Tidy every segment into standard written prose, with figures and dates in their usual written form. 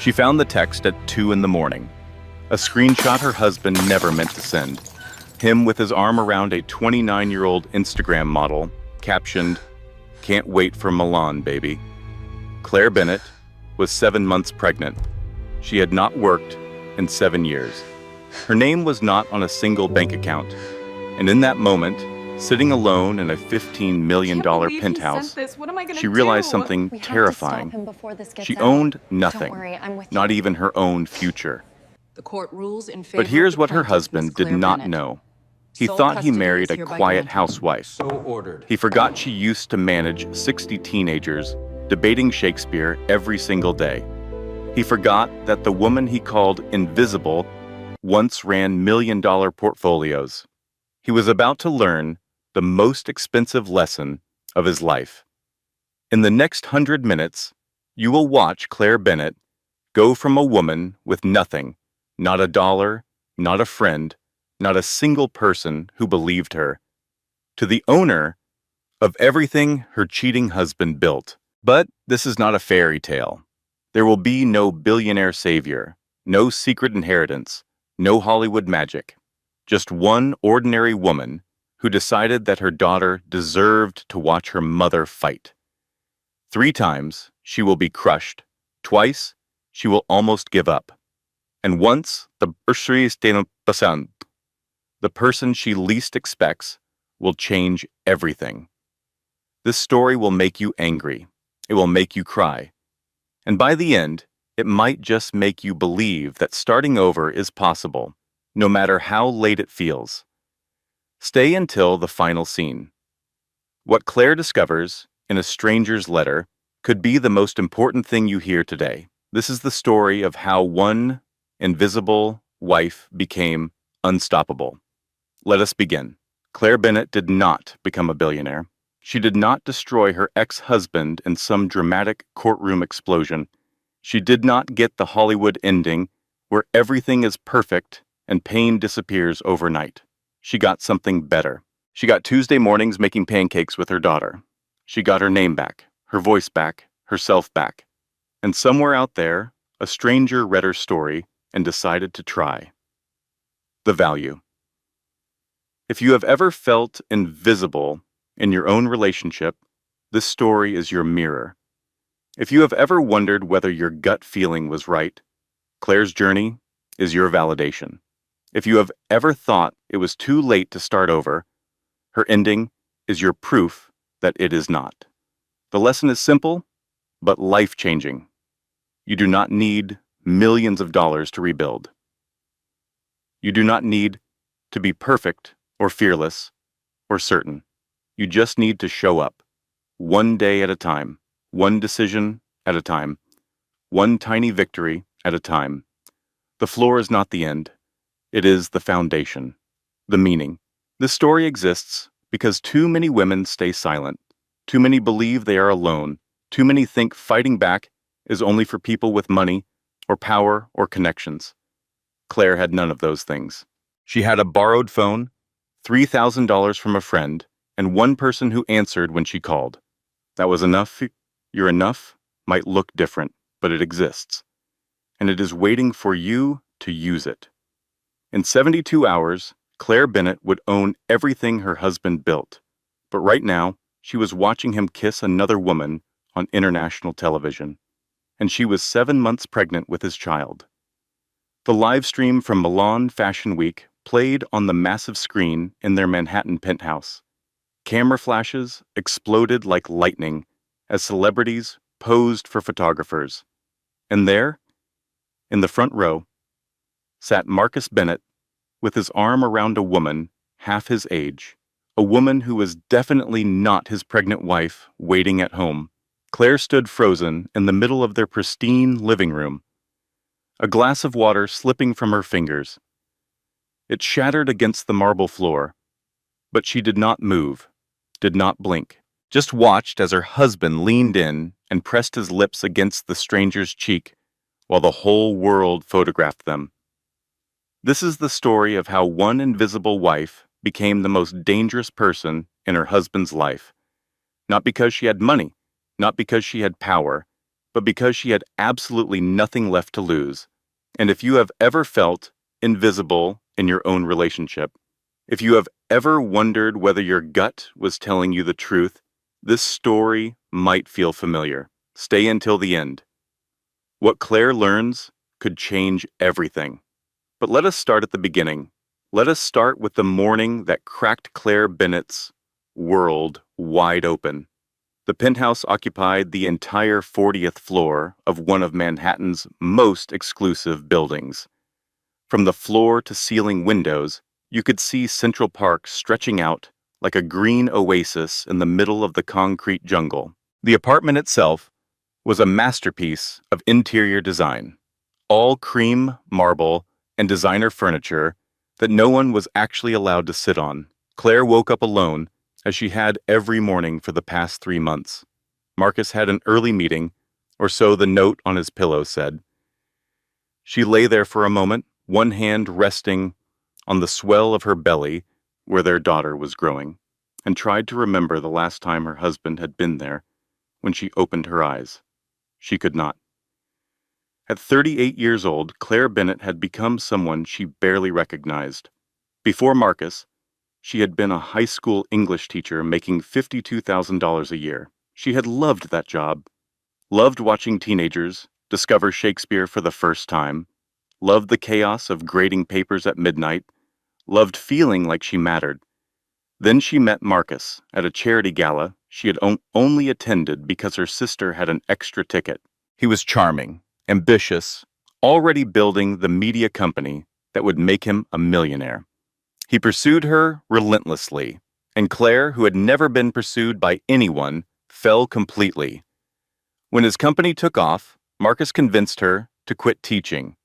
She found the text at 2 in the morning, a screenshot her husband never meant to send. Him with his arm around a 29-year-old Instagram model, captioned, "Can't wait for Milan, baby." Claire Bennett was 7 months pregnant. She had not worked in 7 years. Her name was not on a single bank account. And in that moment, sitting alone in a $15 million penthouse, she realized something terrifying. She owned nothing, not even her own future. The court rules in favor But here's of the what her plaintiff, Ms. husband did Claire not Bennett. know. He Sole thought he custody married is a hereby quiet granted. housewife. So ordered. He forgot she used to manage 60 teenagers, debating Shakespeare every single day. He forgot that the woman he called invisible once ran million-dollar portfolios. He was about to learn the most expensive lesson of his life. In the next 100 minutes, you will watch Claire Bennett go from a woman with nothing, not a dollar, not a friend, not a single person who believed her, to the owner of everything her cheating husband built. But this is not a fairy tale. There will be no billionaire savior, no secret inheritance, no Hollywood magic. Just one ordinary woman who decided that her daughter deserved to watch her mother fight. 3 times, she will be crushed. Twice, she will almost give up. And once, the person she least expects will change everything. This story will make you angry. It will make you cry. And by the end, it might just make you believe that starting over is possible, no matter how late it feels. Stay until the final scene. What Claire discovers in a stranger's letter could be the most important thing you hear today. This is the story of how one invisible wife became unstoppable. Let us begin. Claire Bennett did not become a billionaire. She did not destroy her ex-husband in some dramatic courtroom explosion. She did not get the Hollywood ending where everything is perfect and pain disappears overnight. She got something better. She got Tuesday mornings making pancakes with her daughter. She got her name back, her voice back, herself back. And somewhere out there, a stranger read her story and decided to try. The value. If you have ever felt invisible in your own relationship, this story is your mirror. If you have ever wondered whether your gut feeling was right, Claire's journey is your validation. If you have ever thought it was too late to start over, her ending is your proof that it is not. The lesson is simple, but life-changing. You do not need millions of dollars to rebuild. You do not need to be perfect or fearless or certain. You just need to show up, one day at a time, one decision at a time, one tiny victory at a time. The floor is not the end. It is the foundation, the meaning. This story exists because too many women stay silent. Too many believe they are alone. Too many think fighting back is only for people with money or power or connections. Claire had none of those things. She had a borrowed phone, $3,000 from a friend, and one person who answered when she called. That was enough. Your enough might look different, but it exists. And it is waiting for you to use it. In 72 hours, Claire Bennett would own everything her husband built. But right now, she was watching him kiss another woman on international television. And she was 7 months pregnant with his child. The live stream from Milan Fashion Week played on the massive screen in their Manhattan penthouse. Camera flashes exploded like lightning as celebrities posed for photographers. And there, in the front row, sat Marcus Bennett with his arm around a woman half his age, a woman who was definitely not his pregnant wife waiting at home. Claire stood frozen in the middle of their pristine living room, a glass of water slipping from her fingers. It shattered against the marble floor, but she did not move, did not blink, just watched as her husband leaned in and pressed his lips against the stranger's cheek while the whole world photographed them. This is the story of how one invisible wife became the most dangerous person in her husband's life. Not because she had money, not because she had power, but because she had absolutely nothing left to lose. And if you have ever felt invisible in your own relationship, if you have ever wondered whether your gut was telling you the truth, this story might feel familiar. Stay until the end. What Claire learns could change everything. But let us start at the beginning. Let us start with the morning that cracked Claire Bennett's world wide open. The penthouse occupied the entire 40th floor of one of Manhattan's most exclusive buildings. From the floor-to-ceiling windows, you could see Central Park stretching out like a green oasis in the middle of the concrete jungle. The apartment itself was a masterpiece of interior design, all cream marble and designer furniture that no one was actually allowed to sit on. Claire woke up alone, as she had every morning for the past 3 months. Marcus had an early meeting, or so the note on his pillow said. She lay there for a moment, one hand resting on the swell of her belly where their daughter was growing, and tried to remember the last time her husband had been there. When she opened her eyes, she could not. At 38 years old, Claire Bennett had become someone she barely recognized. Before Marcus, she had been a high school English teacher making $52,000 a year. She had loved that job, loved watching teenagers discover Shakespeare for the first time, loved the chaos of grading papers at midnight, loved feeling like she mattered. Then she met Marcus at a charity gala she had only attended because her sister had an extra ticket. He was charming, ambitious, already building the media company that would make him a millionaire. He pursued her relentlessly, and Claire, who had never been pursued by anyone, fell completely. When his company took off, Marcus convinced her to quit teaching.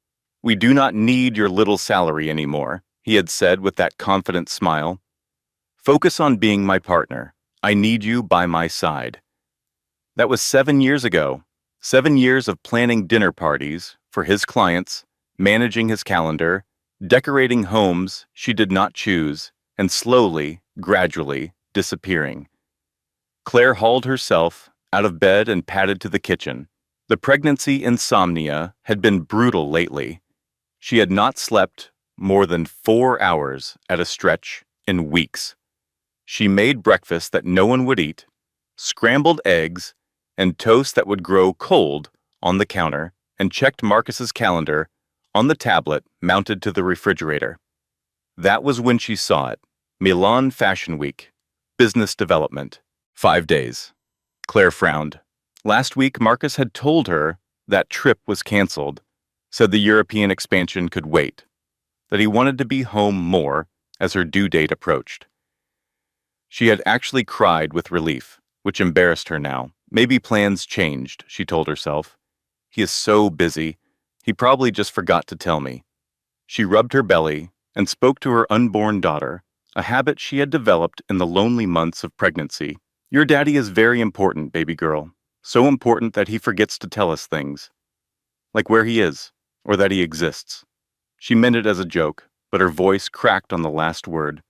"We do not need your little salary anymore," he had said with that confident smile. "Focus on being my partner. I need you by my side." That was 7 years ago. 7 years of planning dinner parties for his clients, managing his calendar, decorating homes she did not choose, and slowly, gradually, disappearing. Claire hauled herself out of bed and padded to the kitchen. The pregnancy insomnia had been brutal lately. She had not slept more than 4 hours at a stretch in weeks. She made breakfast that no one would eat, scrambled eggs, and toast that would grow cold on the counter, and checked Marcus's calendar on the tablet mounted to the refrigerator. That was when she saw it. Milan Fashion Week. Business development. 5 days. Claire frowned. Last week, Marcus had told her that trip was canceled, said the European expansion could wait, that he wanted to be home more as her due date approached. She had actually cried with relief, which embarrassed her now. Maybe plans changed, she told herself. He is so busy. He probably just forgot to tell me. She rubbed her belly and spoke to her unborn daughter, a habit she had developed in the lonely months of pregnancy. "Your daddy is very important, baby girl. So important that he forgets to tell us things. Like where he is, or that he exists." She meant it as a joke, but her voice cracked on the last word.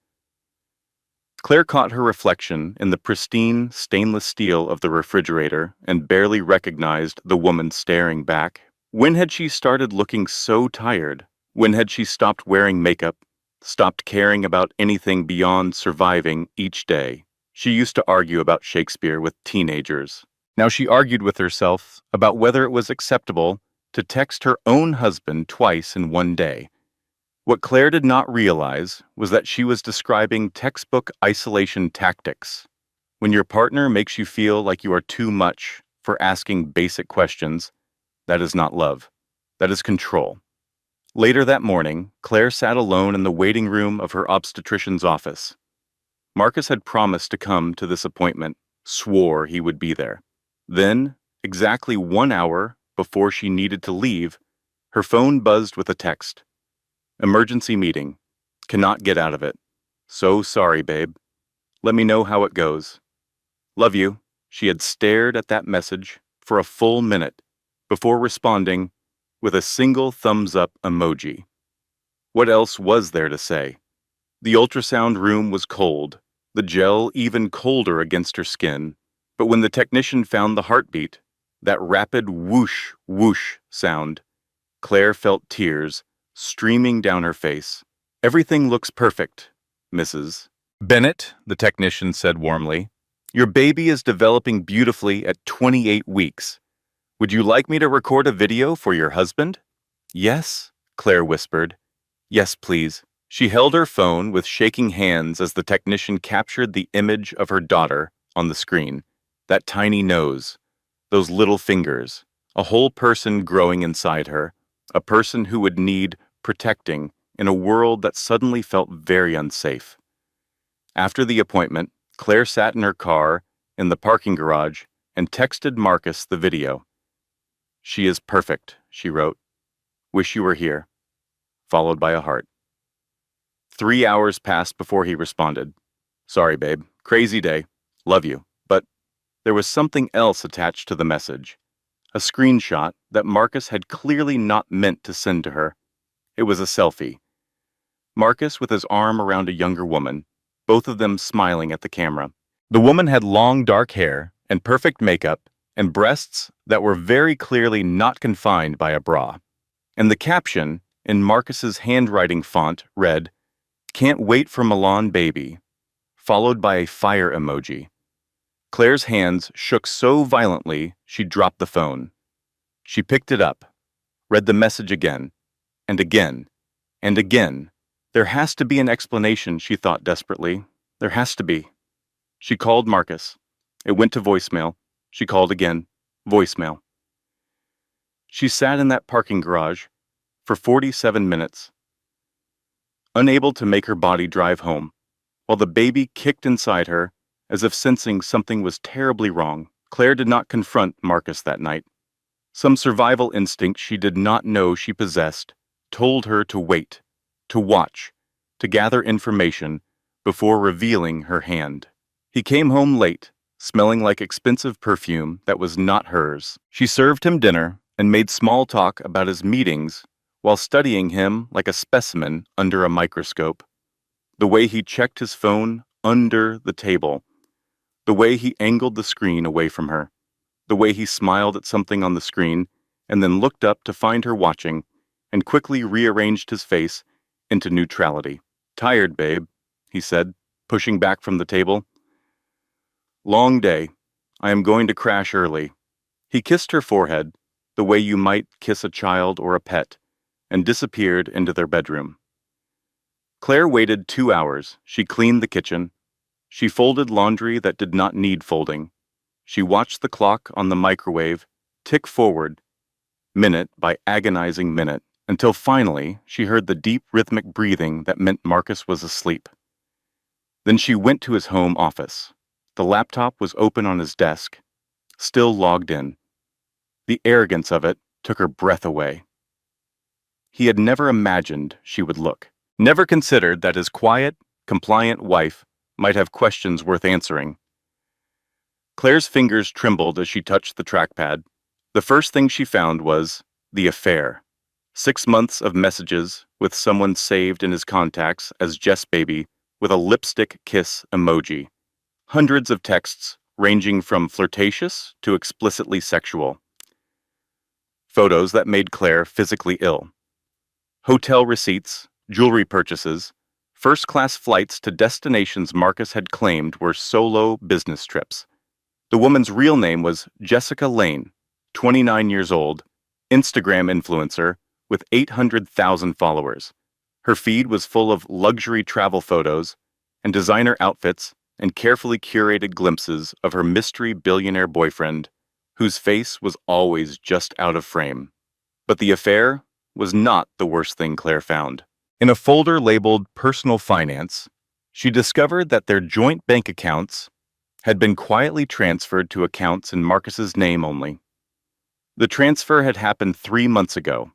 Claire caught her reflection in the pristine stainless steel of the refrigerator and barely recognized the woman staring back. When had she started looking so tired? When had she stopped wearing makeup, stopped caring about anything beyond surviving each day? She used to argue about Shakespeare with teenagers. Now she argued with herself about whether it was acceptable to text her own husband twice in one day. What Claire did not realize was that she was describing textbook isolation tactics. When your partner makes you feel like you are too much for asking basic questions, that is not love. That is control. Later that morning, Claire sat alone in the waiting room of her obstetrician's office. Marcus had promised to come to this appointment, swore he would be there. Then, exactly 1 hour before she needed to leave, her phone buzzed with a text. "Emergency meeting. Cannot get out of it. So sorry, babe. Let me know how it goes. Love you." She had stared at that message for a full minute before responding with a single thumbs-up emoji. What else was there to say? The ultrasound room was cold, the gel even colder against her skin, but when the technician found the heartbeat, That rapid whoosh, whoosh sound. Claire felt tears streaming down her face. "Everything looks perfect, Mrs. Bennett," the technician said warmly. "Your baby is developing beautifully at 28 weeks. Would you like me to record a video for your husband?" "Yes," Claire whispered. "Yes, please." She held her phone with shaking hands as the technician captured the image of her daughter on the screen. That tiny nose, those little fingers, a whole person growing inside her, a person who would need protecting in a world that suddenly felt very unsafe. After the appointment, Claire sat in her car in the parking garage and texted Marcus the video. "She is perfect," she wrote. "Wish you were here," followed by a heart. 3 hours passed before he responded. "Sorry, babe. Crazy day. Love you." But there was something else attached to the message. A screenshot that Marcus had clearly not meant to send to her. It was a selfie. Marcus with his arm around a younger woman, both of them smiling at the camera. The woman had long dark hair and perfect makeup and breasts that were very clearly not confined by a bra. And the caption, in Marcus's handwriting font, read, "Can't wait for Milan baby," followed by a fire emoji. Claire's hands shook so violently she dropped the phone. She picked it up, read the message again, and again, and again. There has to be an explanation, she thought desperately. There has to be. She called Marcus. It went to voicemail. She called again. Voicemail. She sat in that parking garage for 47 minutes, unable to make her body drive home, while the baby kicked inside her as if sensing something was terribly wrong. Claire did not confront Marcus that night. Some survival instinct she did not know she possessed told her to wait, to watch, to gather information before revealing her hand. He came home late, smelling like expensive perfume that was not hers. She served him dinner and made small talk about his meetings while studying him like a specimen under a microscope. The way he checked his phone under the table, the way he angled the screen away from her, the way he smiled at something on the screen and then looked up to find her watching and quickly rearranged his face into neutrality. "Tired, babe," he said, pushing back from the table. "Long day. I am going to crash early." He kissed her forehead, the way you might kiss a child or a pet, and disappeared into their bedroom. Claire waited 2 hours. She cleaned the kitchen. She folded laundry that did not need folding. She watched the clock on the microwave tick forward, minute by agonizing minute, until finally she heard the deep rhythmic breathing that meant Marcus was asleep. Then she went to his home office. The laptop was open on his desk, still logged in. The arrogance of it took her breath away. He had never imagined she would look, never considered that his quiet, compliant wife might have questions worth answering. Claire's fingers trembled as she touched the trackpad. The first thing she found was the affair. 6 months of messages with someone saved in his contacts as Jess Baby with a lipstick kiss emoji. Hundreds of texts ranging from flirtatious to explicitly sexual. Photos that made Claire physically ill. Hotel receipts, jewelry purchases, first-class flights to destinations Marcus had claimed were solo business trips. The woman's real name was Jessica Lane, 29 years old, Instagram influencer with 800,000 followers. Her feed was full of luxury travel photos and designer outfits and carefully curated glimpses of her mystery billionaire boyfriend, whose face was always just out of frame. But the affair was not the worst thing Claire found. In a folder labeled Personal Finance, she discovered that their joint bank accounts had been quietly transferred to accounts in Marcus's name only. The transfer had happened 3 months ago,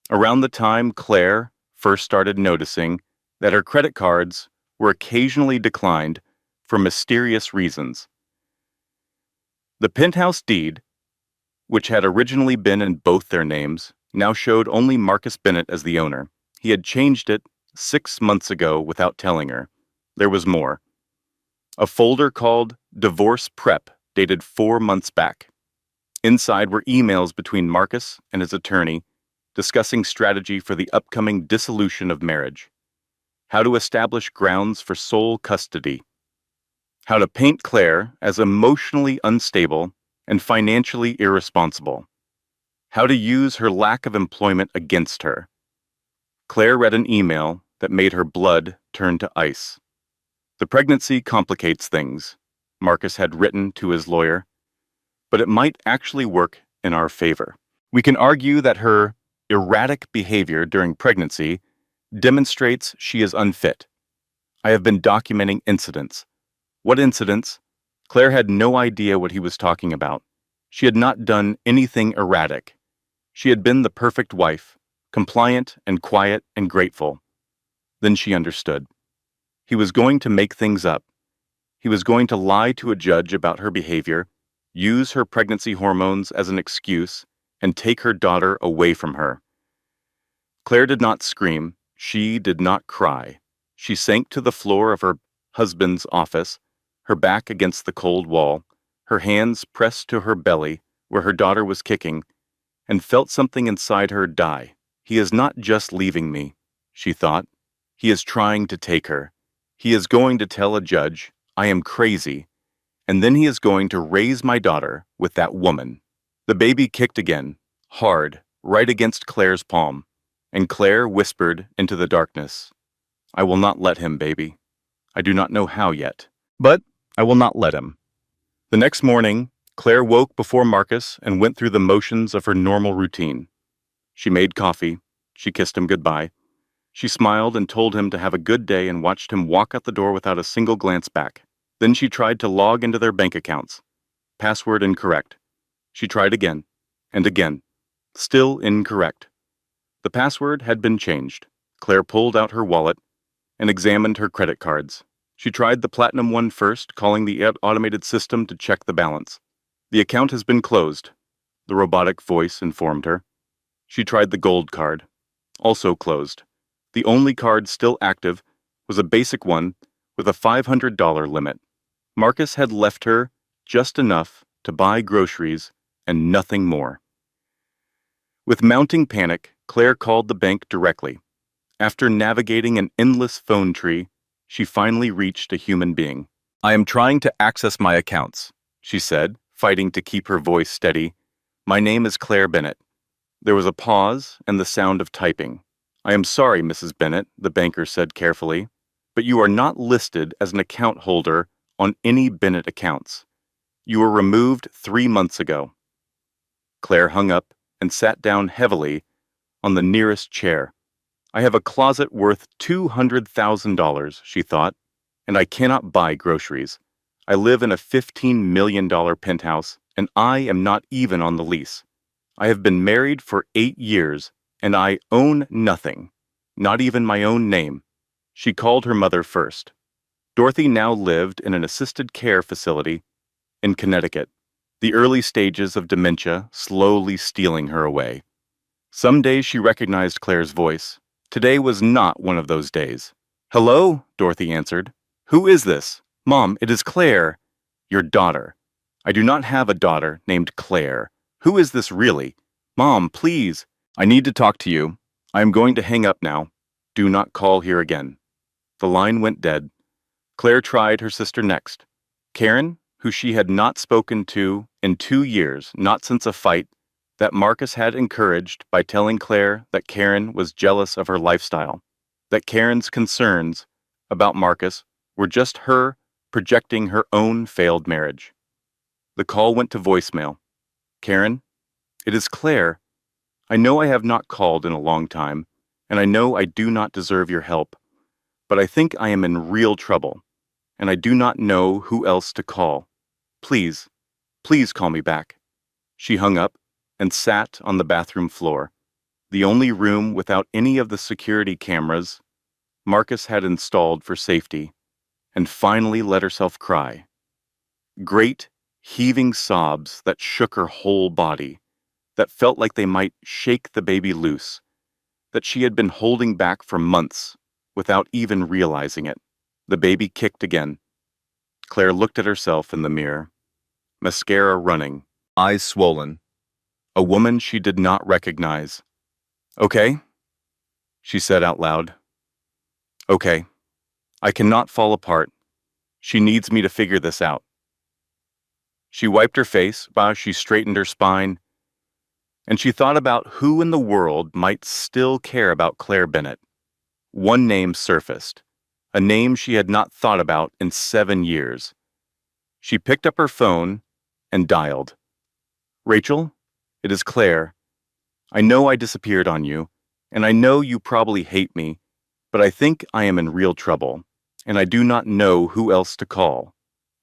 around the time Claire first started noticing that her credit cards were occasionally declined for mysterious reasons. The penthouse deed, which had originally been in both their names, now showed only Marcus Bennett as the owner. He had changed it 6 months ago without telling her. There was more. A folder called Divorce Prep, dated 4 months back. Inside were emails between Marcus and his attorney discussing strategy for the upcoming dissolution of marriage, how to establish grounds for sole custody, how to paint Claire as emotionally unstable and financially irresponsible, how to use her lack of employment against her. Claire read an email that made her blood turn to ice. The pregnancy complicates things, Marcus had written to his lawyer, but it might actually work in our favor. We can argue that her erratic behavior during pregnancy demonstrates she is unfit. I have been documenting incidents. What incidents? Claire had no idea what he was talking about. She had not done anything erratic. She had been the perfect wife, compliant and quiet and grateful. Then she understood. He was going to make things up. He was going to lie to a judge about her behavior, use her pregnancy hormones as an excuse, and take her daughter away from her. Claire did not scream. She did not cry. She sank to the floor of her husband's office, her back against the cold wall, her hands pressed to her belly where her daughter was kicking, and felt something inside her die. He is not just leaving me, she thought. He is trying to take her. He is going to tell a judge, I am crazy, and then he is going to raise my daughter with that woman. The baby kicked again, hard, right against Claire's palm, and Claire whispered into the darkness, I will not let him, baby. I do not know how yet, but I will not let him. The next morning, Claire woke before Marcus and went through the motions of her normal routine. She made coffee. She kissed him goodbye. She smiled and told him to have a good day and watched him walk out the door without a single glance back. Then she tried to log into their bank accounts. Password incorrect. She tried again and again. Still incorrect. The password had been changed. Claire pulled out her wallet and examined her credit cards. She tried the platinum one first, calling the automated system to check the balance. The account has been closed, the robotic voice informed her. She tried the gold card. Also closed. The only card still active was a basic one with a $500 limit. Marcus had left her just enough to buy groceries and nothing more. With mounting panic, Claire called the bank directly. After navigating an endless phone tree, she finally reached a human being. I am trying to access my accounts, she said, fighting to keep her voice steady. My name is Claire Bennett. There was a pause and the sound of typing. I am sorry, Mrs. Bennett, the banker said carefully, but you are not listed as an account holder on any Bennett accounts. You were removed 3 months ago. Claire hung up and sat down heavily on the nearest chair. I have a closet worth $200,000, she thought, and I cannot buy groceries. I live in a $15 million penthouse, and I am not even on the lease. I have been married for 8 years, and I own nothing, not even my own name. She called her mother first. Dorothy now lived in an assisted care facility in Connecticut, the early stages of dementia slowly stealing her away. Some days she recognized Claire's voice. Today was not one of those days. Hello, Dorothy answered. Who is this? Mom, it is Claire, your daughter. I do not have a daughter named Claire. Who is this really? Mom, please. I need to talk to you. I am going to hang up now. Do not call here again. The line went dead. Claire tried her sister next. Karen, who she had not spoken to in 2 years, not since a fight that Marcus had encouraged by telling Claire that Karen was jealous of her lifestyle, that Karen's concerns about Marcus were just her projecting her own failed marriage. The call went to voicemail. Karen, it is Claire. I know I have not called in a long time, and I know I do not deserve your help, but I think I am in real trouble, and I do not know who else to call. Please, please call me back. She hung up and sat on the bathroom floor, the only room without any of the security cameras Marcus had installed for safety, and finally let herself cry. Great, heaving sobs that shook her whole body, that felt like they might shake the baby loose, that she had been holding back for months without even realizing it. The baby kicked again. Claire looked at herself in the mirror, mascara running, eyes swollen, a woman she did not recognize. "Okay," she said out loud. "Okay, I cannot fall apart. She needs me to figure this out." She wiped her face while she straightened her spine, and she thought about who in the world might still care about Claire Bennett. One name surfaced, a name she had not thought about in 7 years. She picked up her phone and dialed. "Rachel, it is Claire. I know I disappeared on you, and I know you probably hate me, but I think I am in real trouble, and I do not know who else to call."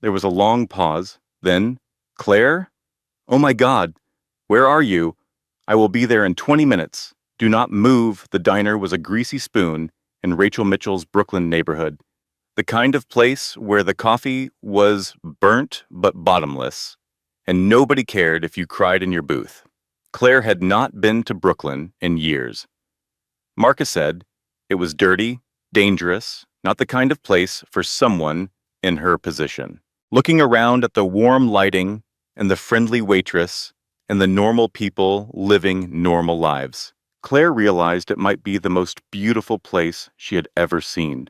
There was a long pause, then, "Claire? Oh my God, where are you? I will be there in 20 minutes. Do not move." The diner was a greasy spoon in Rachel Mitchell's Brooklyn neighborhood. The kind of place where the coffee was burnt but bottomless, and nobody cared if you cried in your booth. Claire had not been to Brooklyn in years. Marcus said it was dirty, dangerous, not the kind of place for someone in her position. Looking around at the warm lighting and the friendly waitress and the normal people living normal lives, Claire realized it might be the most beautiful place she had ever seen.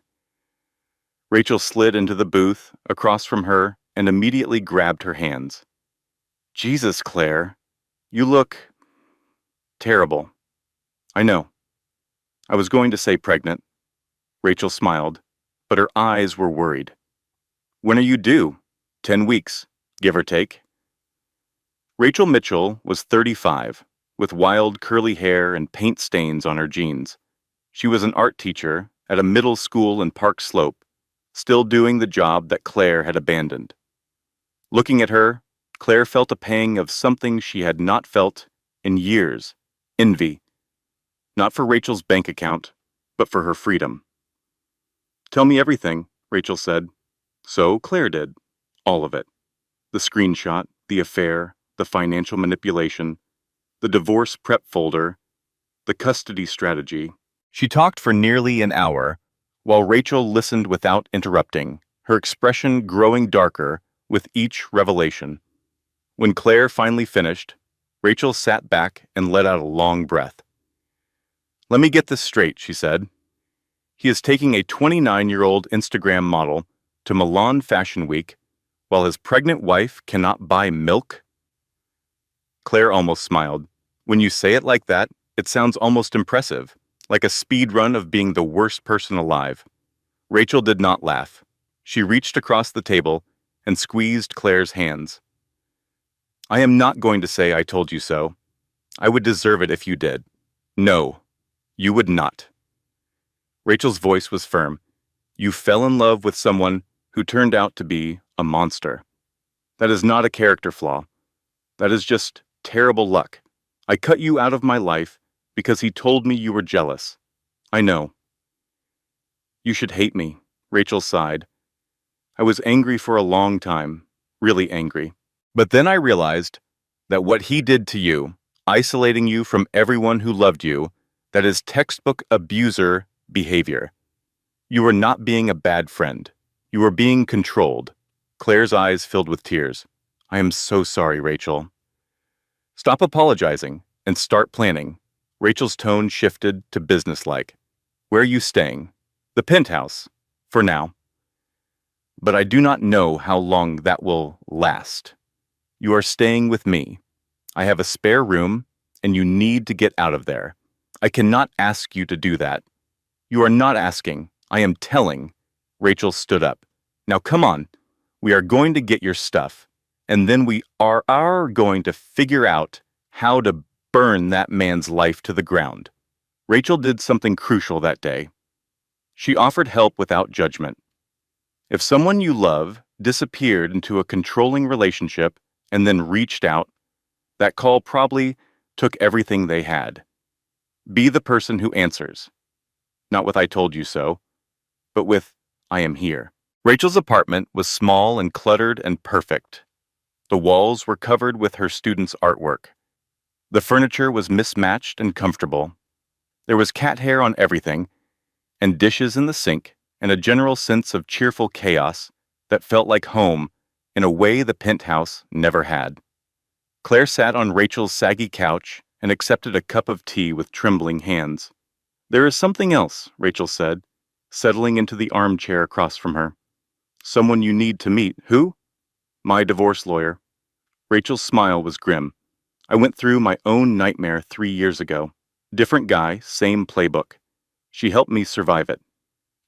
Rachel slid into the booth across from her and immediately grabbed her hands. "Jesus, Claire, you look terrible." "I know." I was going to say pregnant. Rachel smiled, but her eyes were worried. "When are you due?" 10 weeks, give or take." Rachel Mitchell was 35, with wild curly hair and paint stains on her jeans. She was an art teacher at a middle school in Park Slope, still doing the job that Claire had abandoned. Looking at her, Claire felt a pang of something she had not felt in years: envy. Not for Rachel's bank account, but for her freedom. "Tell me everything," Rachel said. So Claire did. All of it. The screenshot, the affair, the financial manipulation, the divorce prep folder, the custody strategy. She talked for nearly an hour, while Rachel listened without interrupting, her expression growing darker with each revelation. When Claire finally finished, Rachel sat back and let out a long breath. "Let me get this straight," she said. "He is taking a 29-year-old Instagram model to Milan Fashion Week while his pregnant wife cannot buy milk?" Claire almost smiled. "When you say it like that, it sounds almost impressive, like a speed run of being the worst person alive." Rachel did not laugh. She reached across the table and squeezed Claire's hands. "I am not going to say I told you so. I would deserve it if you did. No, you would not." Rachel's voice was firm. "You fell in love with someone who turned out to be a monster. That is not a character flaw. That is just terrible luck. I cut you out of my life because he told me you were jealous. I know." "You should hate me," Rachel sighed. "I was angry for a long time, really angry. But then I realized that what he did to you, isolating you from everyone who loved you, that is textbook abuser behavior. You were not being a bad friend. You were being controlled." Claire's eyes filled with tears. "I am so sorry, Rachel." "Stop apologizing and start planning." Rachel's tone shifted to businesslike. "Where are you staying?" "The penthouse, for now. But I do not know how long that will last. You are staying with me. I have a spare room, and you need to get out of there. I cannot ask you to do that." "You are not asking. I am telling." Rachel stood up. "Now come on. We are going to get your stuff, and then we are going to figure out how to burn that man's life to the ground." Rachel did something crucial that day. She offered help without judgment. If someone you love disappeared into a controlling relationship and then reached out, that call probably took everything they had. Be the person who answers. Not with "I told you so," but with "I am here." Rachel's apartment was small and cluttered and perfect. The walls were covered with her students' artwork. The furniture was mismatched and comfortable. There was cat hair on everything, and dishes in the sink, and a general sense of cheerful chaos that felt like home in a way the penthouse never had. Claire sat on Rachel's saggy couch and accepted a cup of tea with trembling hands. "There is something else," Rachel said, settling into the armchair across from her. "Someone you need to meet. Who?" "My divorce lawyer." Rachel's smile was grim. "I went through my own nightmare 3 years ago. Different guy, same playbook. She helped me survive it.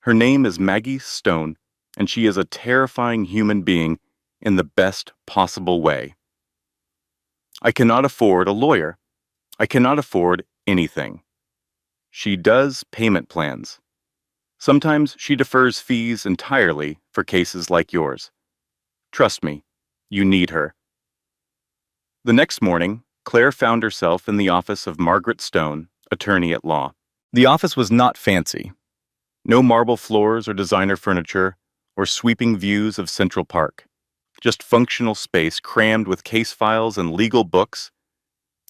Her name is Maggie Stone, and she is a terrifying human being in the best possible way. I cannot afford a lawyer. I cannot afford anything. She does payment plans. Sometimes she defers fees entirely for cases like yours. Trust me, you need her." The next morning, Claire found herself in the office of Margaret Stone, attorney at law. The office was not fancy. No marble floors or designer furniture or sweeping views of Central Park. Just functional space crammed with case files and legal books,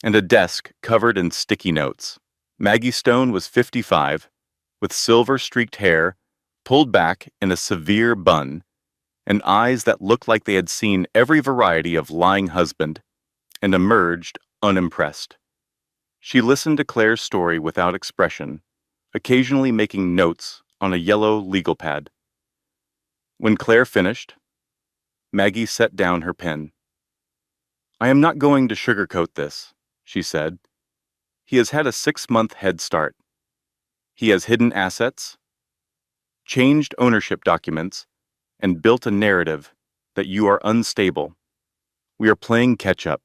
and a desk covered in sticky notes. Maggie Stone was 55, with silver-streaked hair pulled back in a severe bun, and eyes that looked like they had seen every variety of lying husband, and emerged unimpressed. She listened to Claire's story without expression, occasionally making notes on a yellow legal pad. When Claire finished, Maggie set down her pen. "I am not going to sugarcoat this," she said. "He has had a 6-month head start. He has hidden assets, changed ownership documents, and built a narrative that you are unstable. We are playing catch-up."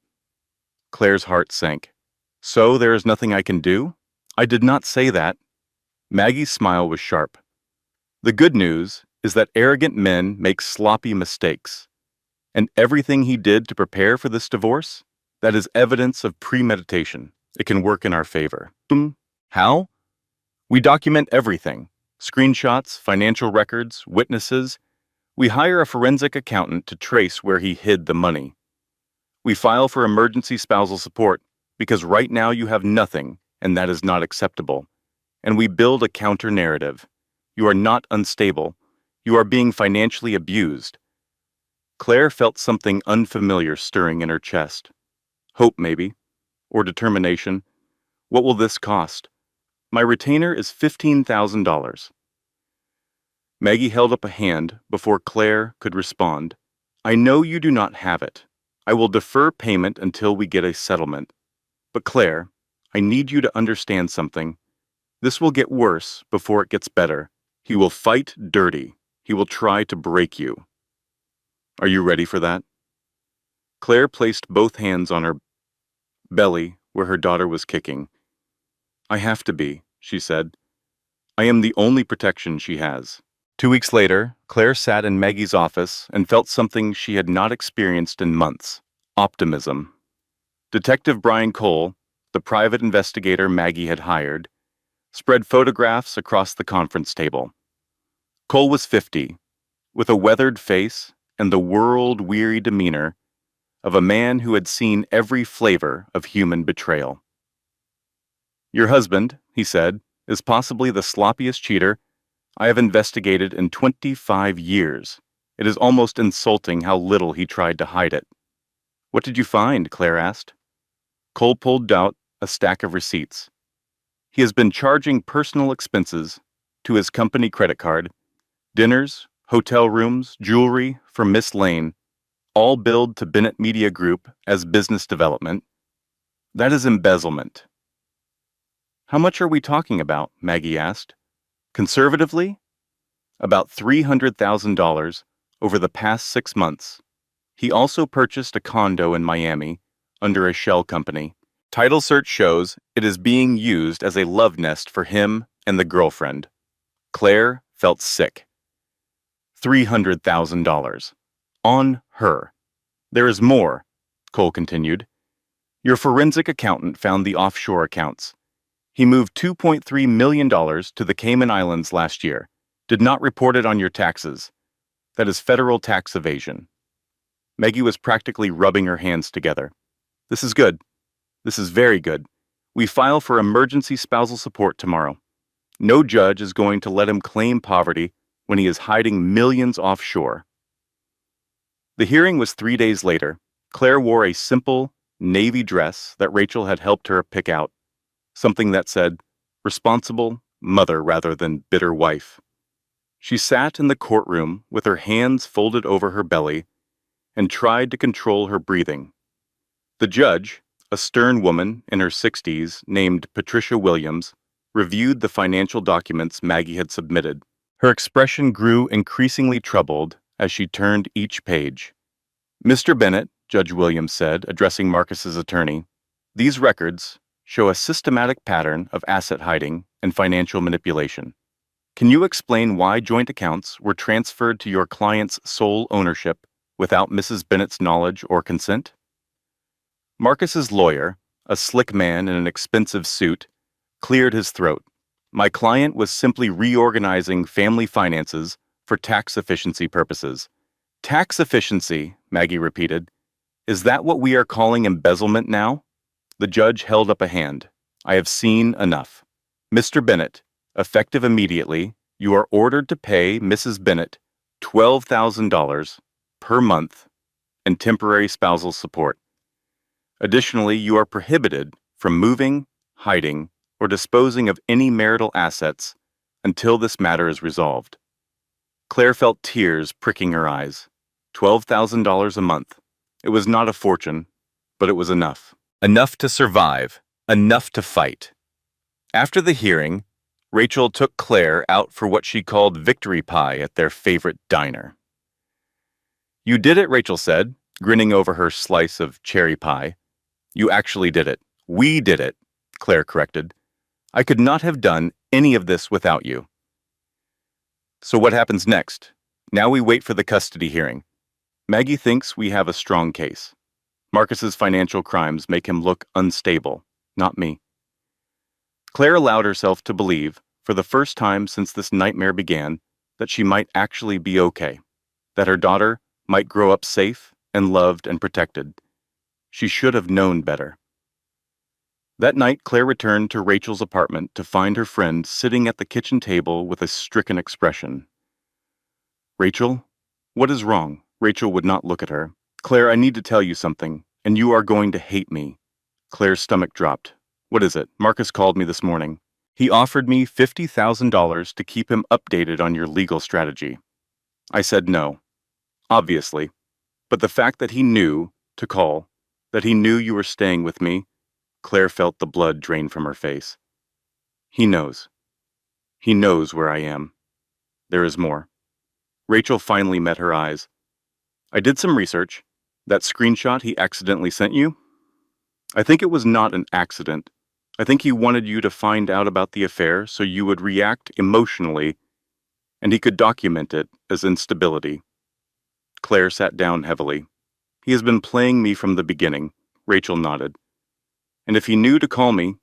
Claire's heart sank. "So there is nothing I can do?" "I did not say that." Maggie's smile was sharp. "The good news is that arrogant men make sloppy mistakes. And everything he did to prepare for this divorce, that is evidence of premeditation. It can work in our favor." "How?" "We document everything. Screenshots, financial records, witnesses. We hire a forensic accountant to trace where he hid the money. We file for emergency spousal support because right now you have nothing, and that is not acceptable. And we build a counter-narrative. You are not unstable. You are being financially abused." Claire felt something unfamiliar stirring in her chest. Hope, maybe. Or determination. "What will this cost?" "My retainer is $15,000. Maggie held up a hand before Claire could respond. "I know you do not have it. I will defer payment until we get a settlement. But Claire, I need you to understand something. This will get worse before it gets better. He will fight dirty. He will try to break you. Are you ready for that?" Claire placed both hands on her belly where her daughter was kicking. "I have to be," she said. "I am the only protection she has." 2 weeks later, Claire sat in Maggie's office and felt something she had not experienced in months: optimism. Detective Brian Cole, the private investigator Maggie had hired, spread photographs across the conference table. Cole was 50, with a weathered face and the world-weary demeanor of a man who had seen every flavor of human betrayal. "Your husband," he said, "is possibly the sloppiest cheater I have investigated in 25 years. It is almost insulting how little he tried to hide it." "What did you find?" Claire asked. Cole pulled out a stack of receipts. "He has been charging personal expenses to his company credit card, dinners, hotel rooms, jewelry for Miss Lane, all billed to Bennett Media Group as business development. That is embezzlement." "How much are we talking about?" Maggie asked. "Conservatively, about $300,000 over the past 6 months. He also purchased a condo in Miami under a shell company. Title search shows it is being used as a love nest for him and the girlfriend." Claire felt sick. $300,000. On her. "There is more," Cole continued. "Your forensic accountant found the offshore accounts. He moved $2.3 million to the Cayman Islands last year. Did not report it on your taxes. That is federal tax evasion." Maggie was practically rubbing her hands together. "This is good. This is very good. We file for emergency spousal support tomorrow. No judge is going to let him claim poverty when he is hiding millions offshore." The hearing was 3 days later. Claire wore a simple, navy dress that Rachel had helped her pick out, something that said, responsible mother rather than bitter wife. She sat in the courtroom with her hands folded over her belly and tried to control her breathing. The judge, a stern woman in her 60s named Patricia Williams, reviewed the financial documents Maggie had submitted. Her expression grew increasingly troubled as she turned each page. "Mr. Bennett," Judge Williams said, addressing Marcus's attorney, "these records show a systematic pattern of asset hiding and financial manipulation. Can you explain why joint accounts were transferred to your client's sole ownership without Mrs. Bennett's knowledge or consent?" Marcus's lawyer, a slick man in an expensive suit, cleared his throat. "My client was simply reorganizing family finances for tax efficiency purposes." "Tax efficiency," Maggie repeated. "Is that what we are calling embezzlement now?" The judge held up a hand. "I have seen enough. Mr. Bennett, effective immediately, you are ordered to pay Mrs. Bennett $12,000 per month in temporary spousal support. Additionally, you are prohibited from moving, hiding, or disposing of any marital assets until this matter is resolved." Claire felt tears pricking her eyes. $12,000 a month. It was not a fortune, but it was enough. Enough to survive, enough to fight. After the hearing, Rachel took Claire out for what she called victory pie at their favorite diner. "You did it," Rachel said, grinning over her slice of cherry pie. "You actually did it. We did it," Claire corrected. "I could not have done any of this without you." So what happens next? Now we wait for the custody hearing. Maggie thinks we have a strong case. Marcus's financial crimes make him look unstable, not me. Claire allowed herself to believe, for the first time since this nightmare began, that she might actually be okay, that her daughter might grow up safe and loved and protected. She should have known better. That night, Claire returned to Rachel's apartment to find her friend sitting at the kitchen table with a stricken expression. "Rachel, what is wrong?" Rachel would not look at her. "Claire, I need to tell you something, and you are going to hate me." Claire's stomach dropped. "What is it?" "Marcus called me this morning. He offered me $50,000 to keep him updated on your legal strategy." I said no, obviously, but the fact that he knew to call, that he knew you were staying with me, Claire felt the blood drain from her face. He knows. He knows where I am. There is more. Rachel finally met her eyes. "I did some research. That screenshot he accidentally sent you? I think it was not an accident. I think he wanted you to find out about the affair so you would react emotionally, and he could document it as instability." Claire sat down heavily. "He has been playing me from the beginning," Rachel nodded. "And if he knew to call me,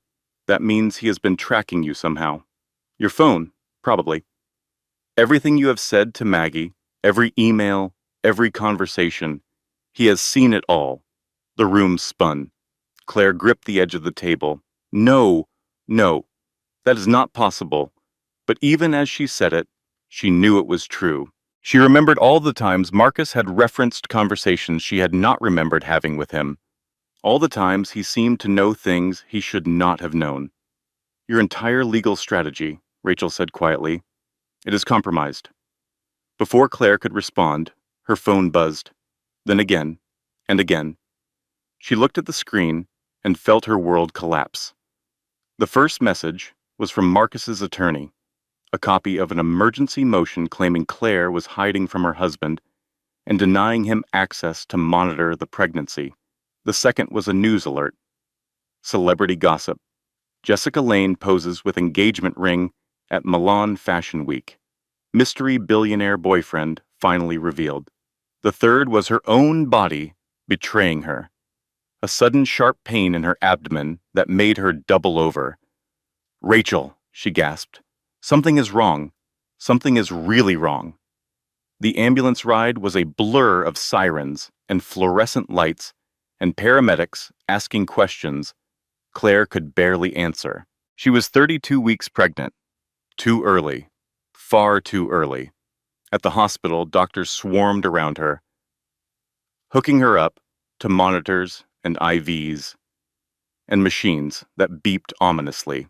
that means he has been tracking you somehow. Your phone, probably. Everything you have said to Maggie, every email, every conversation, he has seen it all." The room spun. Claire gripped the edge of the table. "No, no, that is not possible." But even as she said it, she knew it was true. She remembered all the times Marcus had referenced conversations she had not remembered having with him. All the times he seemed to know things he should not have known. "Your entire legal strategy," Rachel said quietly, "it is compromised." Before Claire could respond, her phone buzzed. Then again, and again. She looked at the screen and felt her world collapse. The first message was from Marcus's attorney, a copy of an emergency motion claiming Claire was hiding from her husband and denying him access to monitor the pregnancy. The second was a news alert. Celebrity gossip. Jessica Lange poses with engagement ring at Milan Fashion Week. Mystery billionaire boyfriend finally revealed. The third was her own body betraying her. A sudden sharp pain in her abdomen that made her double over. "Rachel," she gasped. "Something is wrong. Something is really wrong." The ambulance ride was a blur of sirens and fluorescent lights and paramedics asking questions Claire could barely answer. She was 32 weeks pregnant. Too early. Far too early. At the hospital, doctors swarmed around her, hooking her up to monitors and IVs and machines that beeped ominously.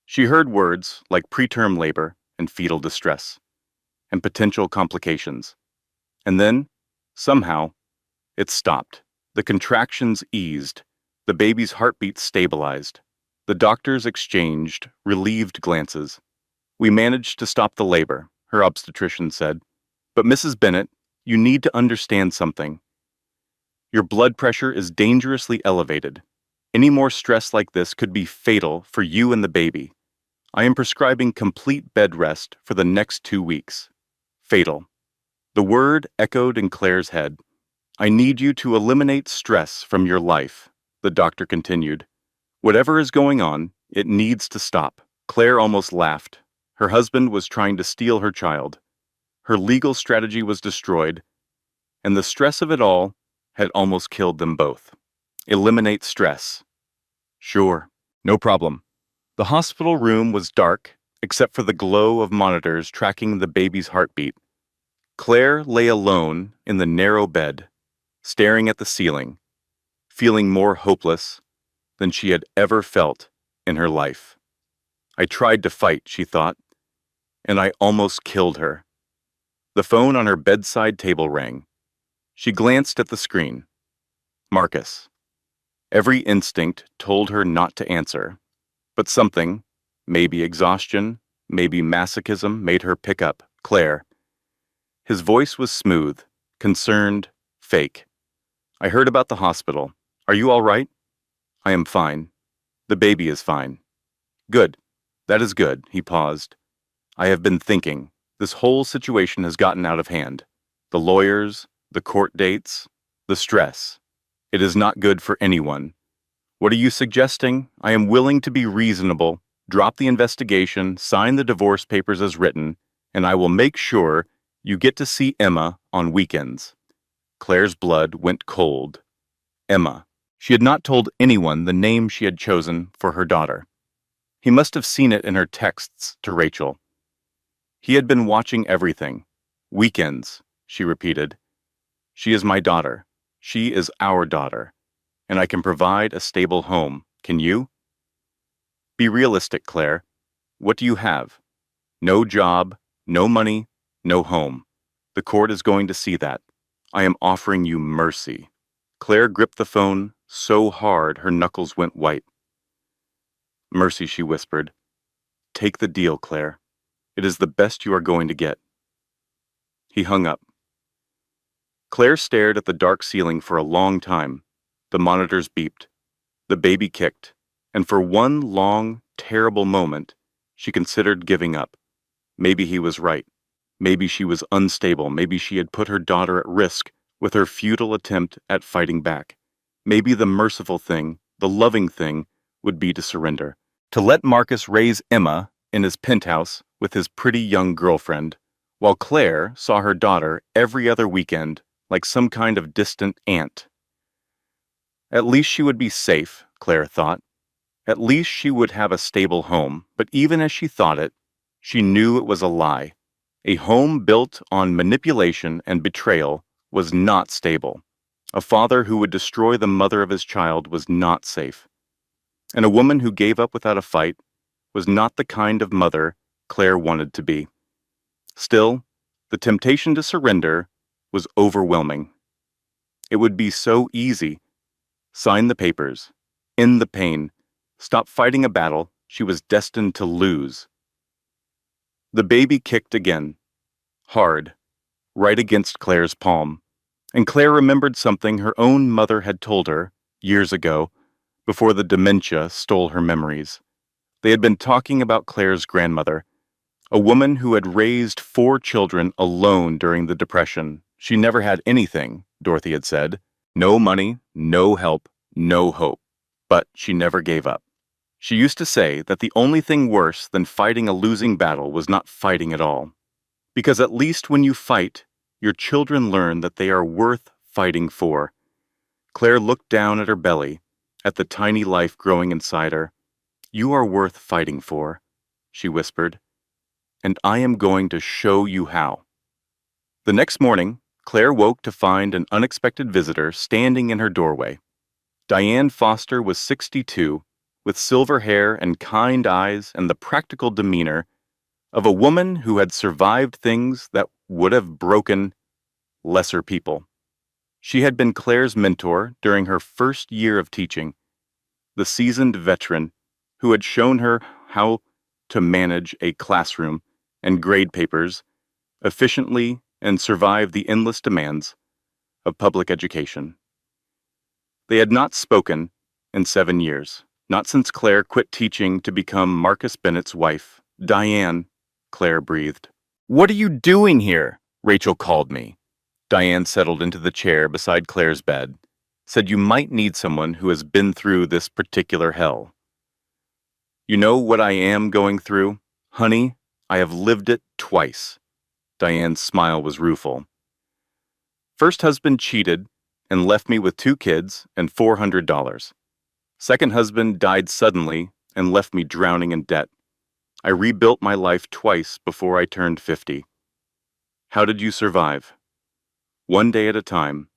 She heard words like preterm labor and fetal distress and potential complications. And then, somehow, it stopped. The contractions eased. The baby's heartbeat stabilized. The doctors exchanged relieved glances. "We managed to stop the labor," her obstetrician said. "But Mrs. Bennett, you need to understand something. Your blood pressure is dangerously elevated. Any more stress like this could be fatal for you and the baby. I am prescribing complete bed rest for the next 2 weeks." Fatal. The word echoed in Claire's head. "I need you to eliminate stress from your life," the doctor continued. "Whatever is going on, it needs to stop." Claire almost laughed. Her husband was trying to steal her child. Her legal strategy was destroyed, and the stress of it all had almost killed them both. Eliminate stress. Sure, no problem. The hospital room was dark, except for the glow of monitors tracking the baby's heartbeat. Claire lay alone in the narrow bed, staring at the ceiling, feeling more hopeless than she had ever felt in her life. "I tried to fight," she thought, "and I almost killed her." The phone on her bedside table rang. She glanced at the screen. Marcus. Every instinct told her not to answer, but something, maybe exhaustion, maybe masochism, made her pick up. "Claire." His voice was smooth, concerned, fake. "I heard about the hospital. Are you all right?" "I am fine. The baby is fine." "Good. That is good." He paused. "I have been thinking. This whole situation has gotten out of hand. The lawyers, the court dates, the stress. It is not good for anyone. What are you suggesting? I am willing to be reasonable, drop the investigation, sign the divorce papers as written, and I will make sure you get to see Emma on weekends." Claire's blood went cold. Emma. She had not told anyone the name she had chosen for her daughter. He must have seen it in her texts to Rachel. He had been watching everything. "Weekends," she repeated. "She is my daughter. She is our daughter. And I can provide a stable home. Can you?" "Be realistic, Claire. What do you have? No job, no money, no home. The court is going to see that. I am offering you mercy." Claire gripped the phone so hard her knuckles went white. "Mercy," she whispered. "Take the deal, Claire. It is the best you are going to get." He hung up. Claire stared at the dark ceiling for a long time. The monitors beeped. The baby kicked. And for one long, terrible moment, she considered giving up. Maybe he was right. Maybe she was unstable. Maybe she had put her daughter at risk with her futile attempt at fighting back. Maybe the merciful thing, the loving thing, would be to surrender. To let Marcus raise Emma in his penthouse with his pretty young girlfriend, while Claire saw her daughter every other weekend like some kind of distant aunt. At least she would be safe, Claire thought. At least she would have a stable home. But even as she thought it, she knew it was a lie. A home built on manipulation and betrayal was not stable. A father who would destroy the mother of his child was not safe. And a woman who gave up without a fight was not the kind of mother Claire wanted to be. Still, the temptation to surrender was overwhelming. It would be so easy. Sign the papers. End the pain. Stop fighting a battle she was destined to lose. The baby kicked again. Hard. Right against Claire's palm. And Claire remembered something her own mother had told her years ago, before the dementia stole her memories. They had been talking about Claire's grandmother, a woman who had raised 4 children alone during the Depression. She never had anything, Dorothy had said. No money, no help, no hope. But she never gave up. She used to say that the only thing worse than fighting a losing battle was not fighting at all. Because at least when you fight, your children learn that they are worth fighting for. Claire looked down at her belly, at the tiny life growing inside her. "You are worth fighting for," she whispered. "And I am going to show you how." The next morning, Claire woke to find an unexpected visitor standing in her doorway. Diane Foster was 62, with silver hair and kind eyes and the practical demeanor of a woman who had survived things that would have broken lesser people. She had been Claire's mentor during her first year of teaching, the seasoned veteran who had shown her how to manage a classroom and grade papers efficiently and survive the endless demands of public education. They had not spoken in 7 years, not since Claire quit teaching to become Marcus Bennett's wife. Diane, Claire breathed. "What are you doing here?" Rachel called me. Diane settled into the chair beside Claire's bed, said you might need someone who has been through this particular hell. "You know what I am going through? Honey, I have lived it twice." Diane's smile was rueful. "First husband cheated and left me with 2 kids and $400. Second husband died suddenly and left me drowning in debt. I rebuilt my life twice before I turned 50. How did you survive? One day at a time,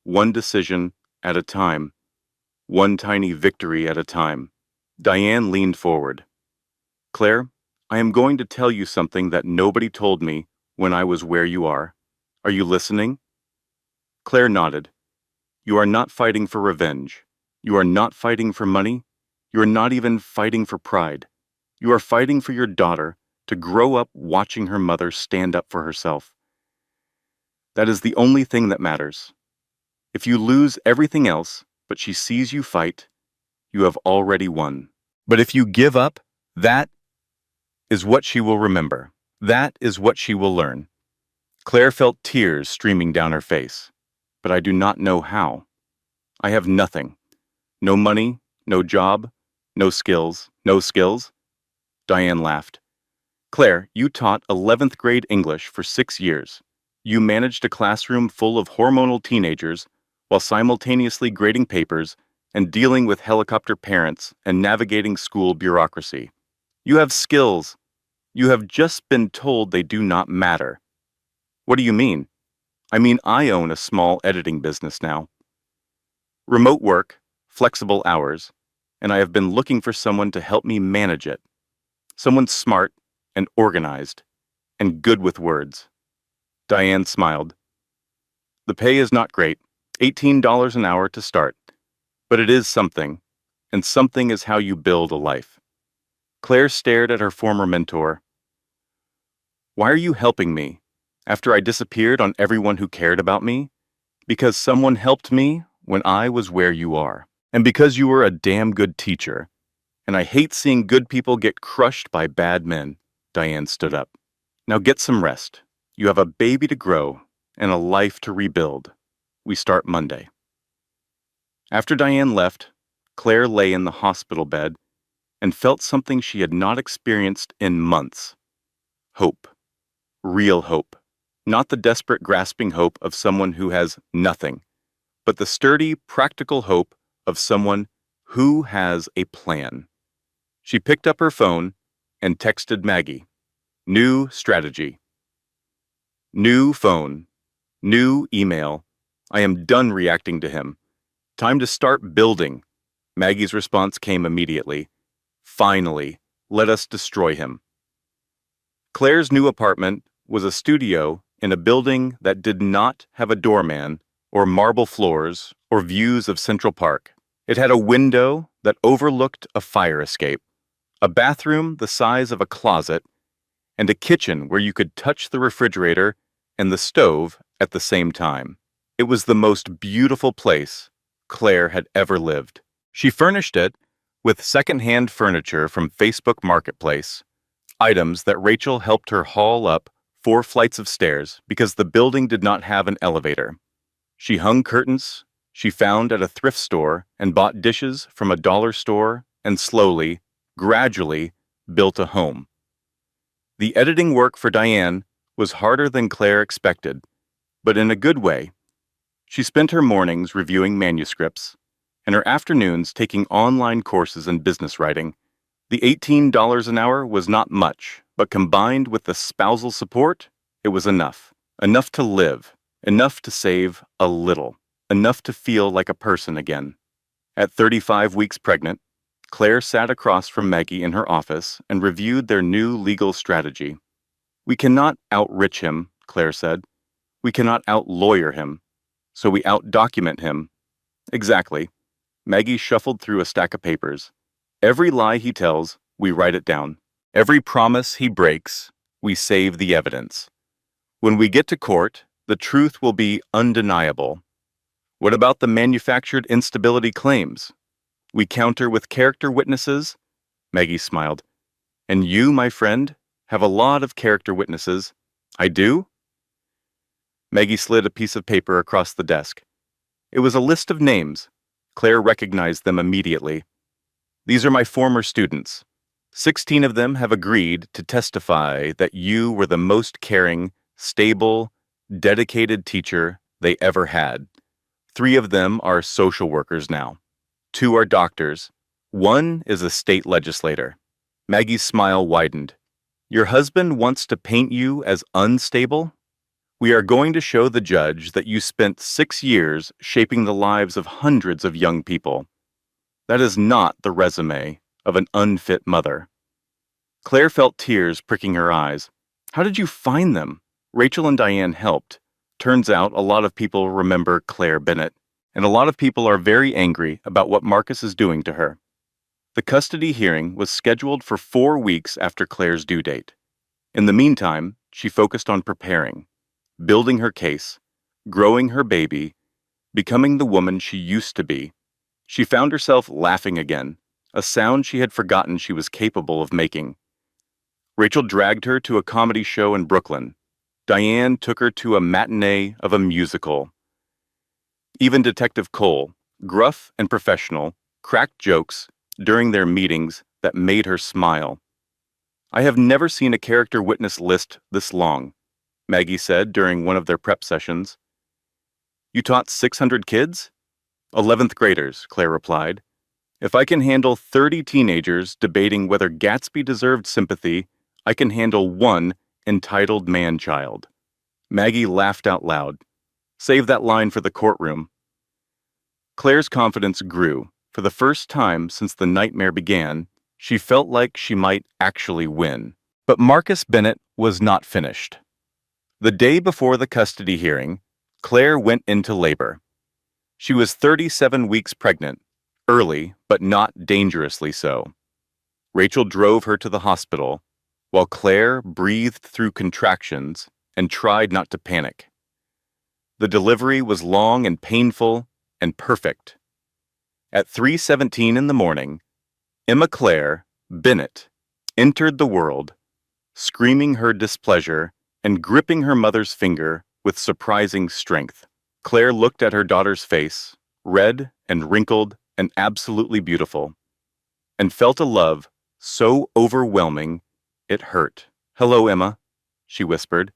one decision at a time, one tiny victory at a time." Diane leaned forward. "Claire, I am going to tell you something that nobody told me when I was where you are. Are you listening?" Claire nodded. "You are not fighting for revenge. You are not fighting for money. You are not even fighting for pride. You are fighting for your daughter to grow up watching her mother stand up for herself. That is the only thing that matters. If you lose everything else, but she sees you fight, you have already won. But if you give up, that is what she will remember. That is what she will learn." Claire felt tears streaming down her face. "But I do not know how. I have nothing. No money, no job, no skills. No skills?" Diane laughed. "Claire, you taught 11th grade English for 6 years. You managed a classroom full of hormonal teenagers while simultaneously grading papers and dealing with helicopter parents and navigating school bureaucracy. You have skills. You have just been told they do not matter." "What do you mean?" "I mean, I own a small editing business now. Remote work, flexible hours, and I have been looking for someone to help me manage it. Someone smart and organized and good with words." Diane smiled. "The pay is not great, $18 an hour to start, but it is something, and something is how you build a life." Claire stared at her former mentor. "Why are you helping me after I disappeared on everyone who cared about me? Because someone helped me when I was where you are, and because you were a damn good teacher. And I hate seeing good people get crushed by bad men." Diane stood up. "Now get some rest. You have a baby to grow and a life to rebuild. We start Monday." After Diane left, Claire lay in the hospital bed and felt something she had not experienced in months. Hope. Real hope. Not the desperate grasping hope of someone who has nothing, but the sturdy, practical hope of someone who has a plan. She picked up her phone and texted Maggie. New strategy. New phone. New email. I am done reacting to him. Time to start building. Maggie's response came immediately. Finally, let us destroy him. Claire's new apartment was a studio in a building that did not have a doorman or marble floors or views of Central Park. It had a window that overlooked a fire escape, a bathroom the size of a closet, and a kitchen where you could touch the refrigerator and the stove at the same time. It was the most beautiful place Claire had ever lived. She furnished it with second-hand furniture from Facebook Marketplace, items that Rachel helped her haul up 4 flights of stairs because the building did not have an elevator. She hung curtains she found at a thrift store and bought dishes from a dollar store and slowly, gradually, built a home. The editing work for Diane was harder than Claire expected, but in a good way. She spent her mornings reviewing manuscripts and her afternoons taking online courses in business writing. The $18 an hour was not much, but combined with the spousal support, it was enough. Enough to live, enough to save a little, enough to feel like a person again. At 35 weeks pregnant, Claire sat across from Maggie in her office and reviewed their new legal strategy. "We cannot outrich him," Claire said. "We cannot outlawyer him. So we outdocument him." "Exactly." Maggie shuffled through a stack of papers. "Every lie he tells, we write it down. Every promise he breaks, we save the evidence. When we get to court, the truth will be undeniable. What about the manufactured instability claims? We counter with character witnesses?" Maggie smiled. "And you, my friend, have a lot of character witnesses." "I do?" Maggie slid a piece of paper across the desk. It was a list of names. Claire recognized them immediately. "These are my former students. 16 of them have agreed to testify that you were the most caring, stable, dedicated teacher they ever had. 3 of them are social workers now. 2 are doctors. 1 is a state legislator." Maggie's smile widened. "Your husband wants to paint you as unstable? We are going to show the judge that you spent 6 years shaping the lives of hundreds of young people. That is not the resume of an unfit mother." Claire felt tears pricking her eyes. "How did you find them?" Rachel and Diane helped. Turns out a lot of people remember Claire Bennett, and a lot of people are very angry about what Marcus is doing to her. The custody hearing was scheduled for 4 weeks after Claire's due date. In the meantime, she focused on preparing, building her case, growing her baby, becoming the woman she used to be. She found herself laughing again, a sound she had forgotten she was capable of making. Rachel dragged her to a comedy show in Brooklyn. Diane took her to a matinee of a musical. Even Detective Cole, gruff and professional, cracked jokes during their meetings that made her smile. "I have never seen a character witness list this long," Maggie said during one of their prep sessions. "You taught 600 kids?" "11th graders," Claire replied. "If I can handle 30 teenagers debating whether Gatsby deserved sympathy, I can handle 1 entitled man-child." Maggie laughed out loud. "Save that line for the courtroom." Claire's confidence grew. For the first time since the nightmare began, she felt like she might actually win. But Marcus Bennett was not finished. The day before the custody hearing, Claire went into labor. She was 37 weeks pregnant, early but not dangerously so. Rachel drove her to the hospital, while Claire breathed through contractions and tried not to panic. The delivery was long and painful and perfect. At 3:17 in the morning, Emma Claire Bennett entered the world, screaming her displeasure and gripping her mother's finger with surprising strength. Claire looked at her daughter's face, red and wrinkled and absolutely beautiful, and felt a love so overwhelming it hurt. "Hello, Emma," she whispered.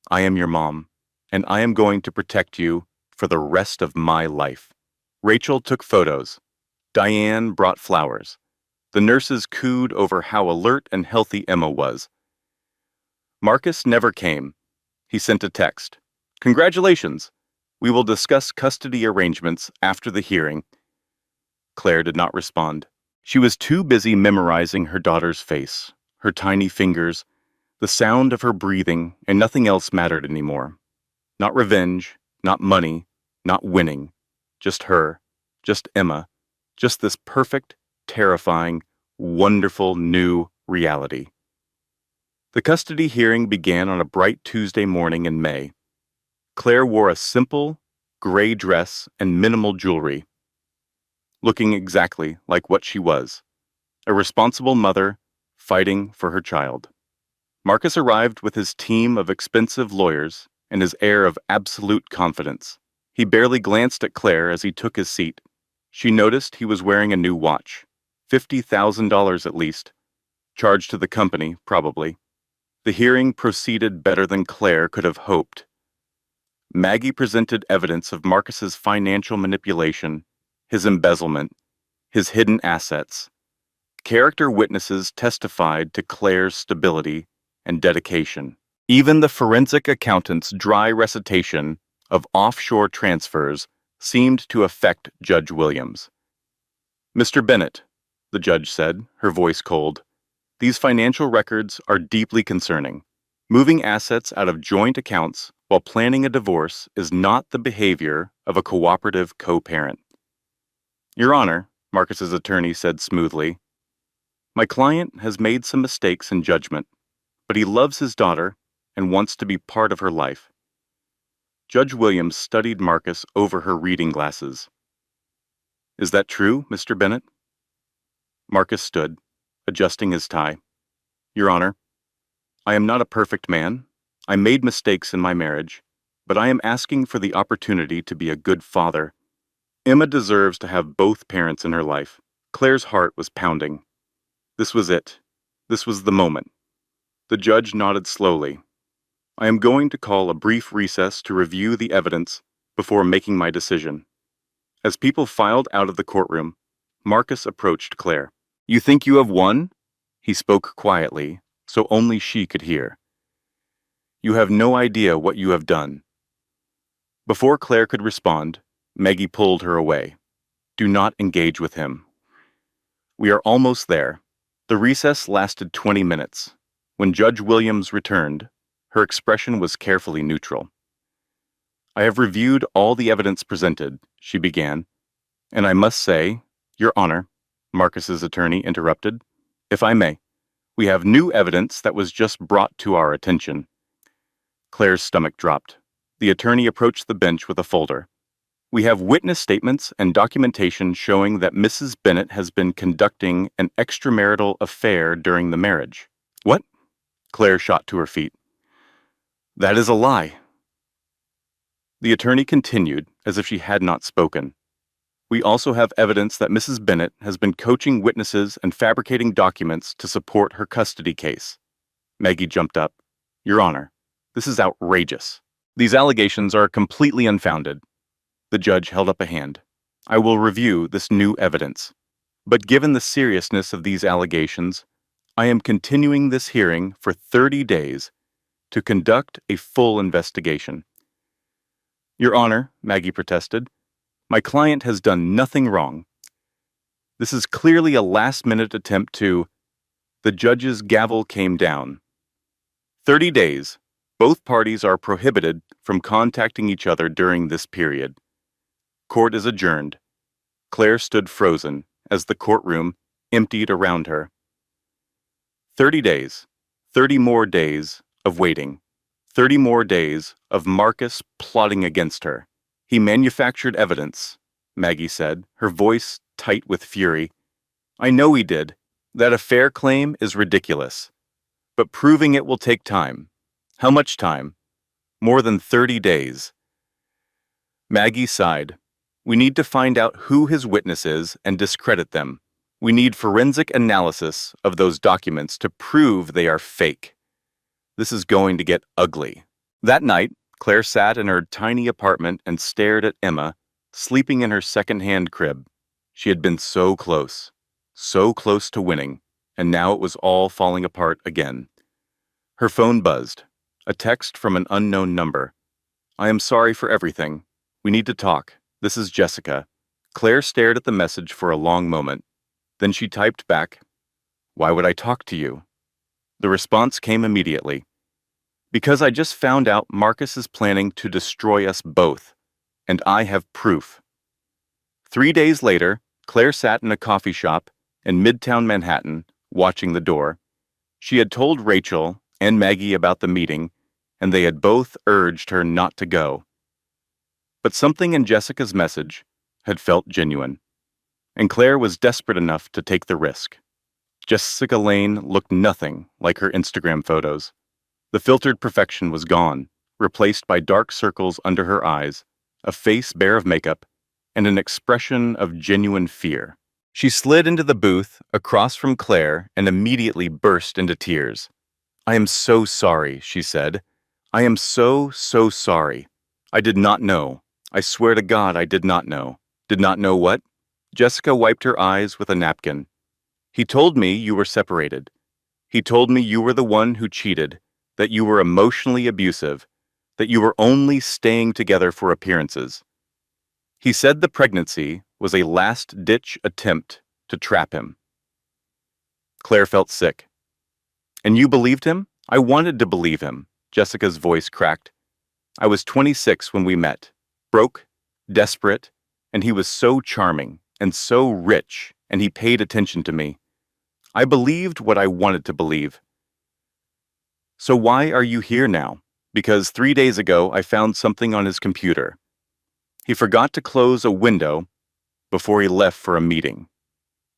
"I am your mom, and I am going to protect you for the rest of my life." Rachel took photos. Diane brought flowers. The nurses cooed over how alert and healthy Emma was. Marcus never came. He sent a text. "Congratulations. We will discuss custody arrangements after the hearing." Claire did not respond. She was too busy memorizing her daughter's face, her tiny fingers, the sound of her breathing, and nothing else mattered anymore. Not revenge, not money, not winning. Just her, just Emma, just this perfect, terrifying, wonderful new reality. The custody hearing began on a bright Tuesday morning in May. Claire wore a simple, gray dress and minimal jewelry, looking exactly like what she was, a responsible mother fighting for her child. Marcus arrived with his team of expensive lawyers and his air of absolute confidence. He barely glanced at Claire as he took his seat. She noticed he was wearing a new watch, $50,000 at least, charged to the company, probably. The hearing proceeded better than Claire could have hoped. Maggie presented evidence of Marcus's financial manipulation, his embezzlement, his hidden assets. Character witnesses testified to Claire's stability and dedication. Even the forensic accountant's dry recitation of offshore transfers seemed to affect Judge Williams. Mr. Bennett, the judge said, her voice cold, these financial records are deeply concerning. Moving assets out of joint accounts while planning a divorce is not the behavior of a cooperative co-parent. Your Honor, Marcus's attorney said smoothly, my client has made some mistakes in judgment, but he loves his daughter and wants to be part of her life. Judge Williams studied Marcus over her reading glasses. Is that true, Mr. Bennett? Marcus stood, adjusting his tie. Your Honor, I am not a perfect man. I made mistakes in my marriage, but I am asking for the opportunity to be a good father. Emma deserves to have both parents in her life. Claire's heart was pounding. This was it. This was the moment. The judge nodded slowly. I am going to call a brief recess to review the evidence before making my decision. As people filed out of the courtroom, Marcus approached Claire. You think you have won? He spoke quietly, so only she could hear. You have no idea what you have done. Before Claire could respond, Maggie pulled her away. Do not engage with him. We are almost there. The recess lasted 20 minutes. When Judge Williams returned, her expression was carefully neutral. I have reviewed all the evidence presented, she began, and I must say, Your Honor, Marcus's attorney interrupted, if I may, we have new evidence that was just brought to our attention. Claire's stomach dropped. The attorney approached the bench with a folder. We have witness statements and documentation showing that Mrs. Bennett has been conducting an extramarital affair during the marriage. What? Claire shot to her feet. That is a lie. The attorney continued as if she had not spoken. We also have evidence that Mrs. Bennett has been coaching witnesses and fabricating documents to support her custody case. Maggie jumped up. Your Honor, this is outrageous. These allegations are completely unfounded. The judge held up a hand. I will review this new evidence. But given the seriousness of these allegations, I am continuing this hearing for 30 days to conduct a full investigation. Your Honor, Maggie protested, my client has done nothing wrong. This is clearly a last-minute attempt to... The judge's gavel came down. 30 days. Both parties are prohibited from contacting each other during this period. Court is adjourned. Claire stood frozen as the courtroom emptied around her. 30 days. 30 more days of waiting. 30 more days of Marcus plotting against her. He manufactured evidence, Maggie said, her voice tight with fury. I know he did. That affair claim is ridiculous. But proving it will take time. How much time? More than 30 days. Maggie sighed. We need to find out who his witness is and discredit them. We need forensic analysis of those documents to prove they are fake. This is going to get ugly. That night, Claire sat in her tiny apartment and stared at Emma, sleeping in her second-hand crib. She had been so close to winning, and now it was all falling apart again. Her phone buzzed. A text from an unknown number. I am sorry for everything. We need to talk. This is Jessica. Claire stared at the message for a long moment. Then she typed back, Why would I talk to you? The response came immediately. Because I just found out Marcus is planning to destroy us both, and I have proof. 3 days later, Claire sat in a coffee shop in Midtown Manhattan, watching the door. She had told Rachel and Maggie about the meeting, and they had both urged her not to go. But something in Jessica's message had felt genuine, and Claire was desperate enough to take the risk. Jessica Lane looked nothing like her Instagram photos. The filtered perfection was gone, replaced by dark circles under her eyes, a face bare of makeup, and an expression of genuine fear. She slid into the booth across from Claire and immediately burst into tears. I am so sorry, she said. I am so sorry. I did not know. I swear to God I did not know. Did not know what? Jessica wiped her eyes with a napkin. He told me you were separated. He told me you were the one who cheated, that you were emotionally abusive, that you were only staying together for appearances. He said the pregnancy was a last-ditch attempt to trap him. Claire felt sick. And you believed him? I wanted to believe him. Jessica's voice cracked. I was 26 when we met, broke, desperate, and he was so charming and so rich, and he paid attention to me. I believed what I wanted to believe. So why are you here now? Because 3 days ago I found something on his computer. He forgot to close a window before he left for a meeting.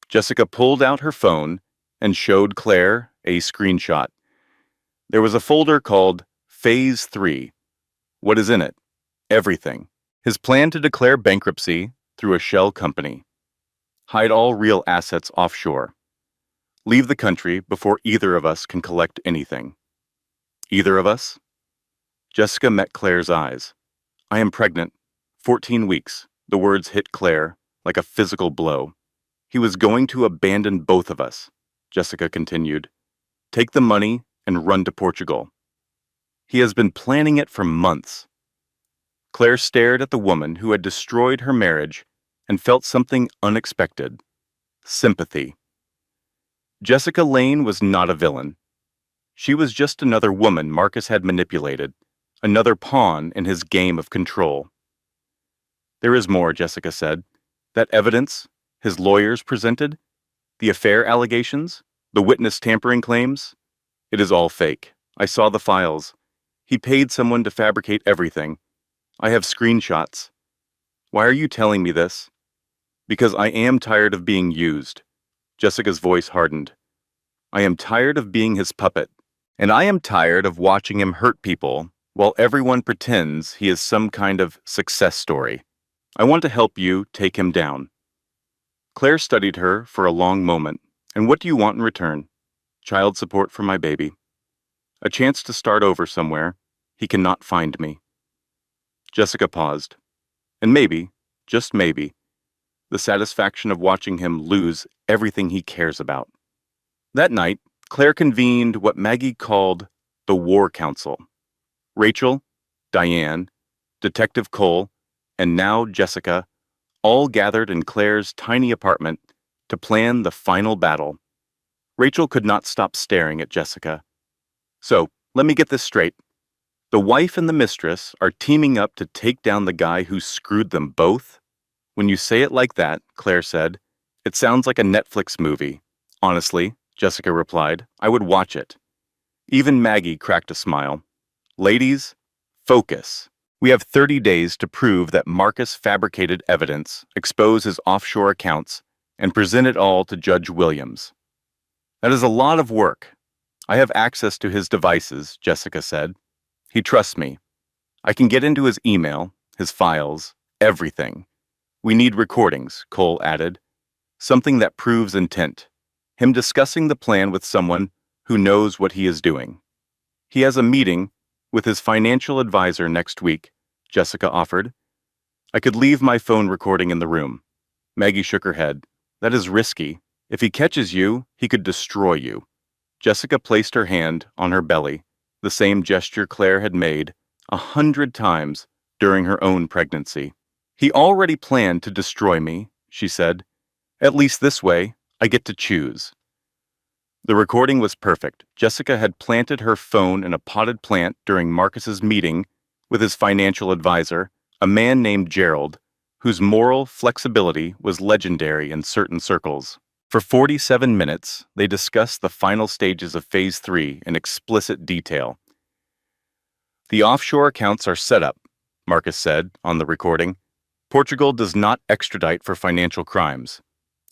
Jessica pulled out her phone and showed Claire a screenshot. There was a folder called Phase 3. What is in it? Everything. His plan to declare bankruptcy through a shell company. Hide all real assets offshore. Leave the country before either of us can collect anything. Either of us? Jessica met Claire's eyes. I am pregnant. 14 weeks. The words hit Claire like a physical blow. He was going to abandon both of us, Jessica continued. Take the money and run to Portugal. He has been planning it for months. Claire stared at the woman who had destroyed her marriage and felt something unexpected. Sympathy. Jessica Lane was not a villain. She was just another woman Marcus had manipulated, another pawn in his game of control. There is more, Jessica said. That evidence his lawyers presented, the affair allegations, the witness tampering claims, it is all fake. I saw the files. He paid someone to fabricate everything. I have screenshots. Why are you telling me this? Because I am tired of being used. Jessica's voice hardened. I am tired of being his puppet, and I am tired of watching him hurt people while everyone pretends he is some kind of success story. I want to help you take him down. Claire studied her for a long moment. And what do you want in return? Child support for my baby. A chance to start over somewhere. He cannot find me. Jessica paused. And maybe, just maybe, the satisfaction of watching him lose everything he cares about. That night, Claire convened what Maggie called the War Council. Rachel, Diane, Detective Cole, and now Jessica all gathered in Claire's tiny apartment to plan the final battle. Rachel could not stop staring at Jessica. So, let me get this straight. The wife and the mistress are teaming up to take down the guy who screwed them both? When you say it like that, Claire said, it sounds like a Netflix movie. Honestly, Jessica replied, I would watch it. Even Maggie cracked a smile. Ladies, focus. We have 30 days to prove that Marcus fabricated evidence, expose his offshore accounts, and present it all to Judge Williams. That is a lot of work. I have access to his devices, Jessica said. He trusts me. I can get into his email, his files, everything. We need recordings, Cole added. Something that proves intent. Him discussing the plan with someone who knows what he is doing. He has a meeting with his financial advisor next week, Jessica offered. I could leave my phone recording in the room. Maggie shook her head. That is risky. If he catches you, he could destroy you. Jessica placed her hand on her belly, the same gesture Claire had made 100 times during her own pregnancy. He already planned to destroy me, she said. At least this way, I get to choose. The recording was perfect. Jessica had planted her phone in a potted plant during Marcus's meeting with his financial advisor, a man named Gerald, whose moral flexibility was legendary in certain circles. For 47 minutes, they discussed the final stages of Phase 3 in explicit detail. The offshore accounts are set up, Marcus said on the recording. Portugal does not extradite for financial crimes.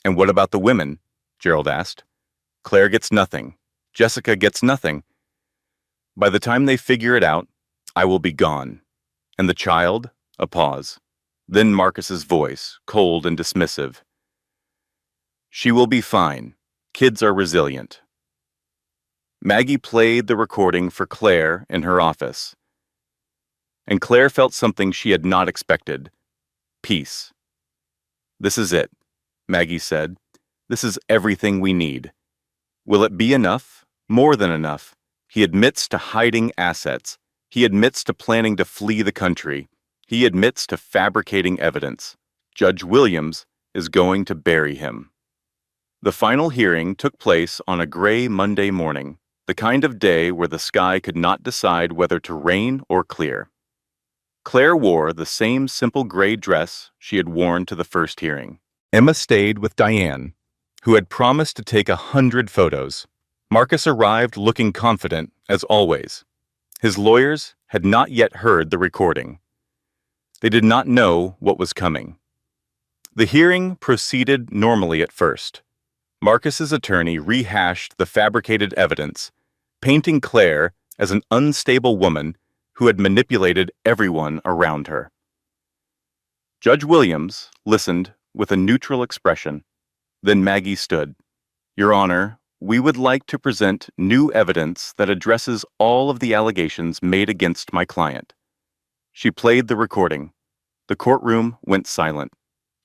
And what about the women? Gerald asked. Claire gets nothing. Jessica gets nothing. By the time they figure it out, I will be gone. And the child? A pause. Then Marcus's voice, cold and dismissive. She will be fine. Kids are resilient. Maggie played the recording for Claire in her office. And Claire felt something she had not expected. Peace. This is it, Maggie said. This is everything we need. Will it be enough? More than enough. He admits to hiding assets. He admits to planning to flee the country. He admits to fabricating evidence. Judge Williams is going to bury him. The final hearing took place on a gray Monday morning, the kind of day where the sky could not decide whether to rain or clear. Claire wore the same simple gray dress she had worn to the first hearing. Emma stayed with Diane, who had promised to take 100 photos. Marcus arrived looking confident, as always. His lawyers had not yet heard the recording. They did not know what was coming. The hearing proceeded normally at first. Marcus's attorney rehashed the fabricated evidence, painting Claire as an unstable woman who had manipulated everyone around her. Judge Williams listened with a neutral expression. Then Maggie stood. "Your Honor, we would like to present new evidence that addresses all of the allegations made against my client." She played the recording. The courtroom went silent.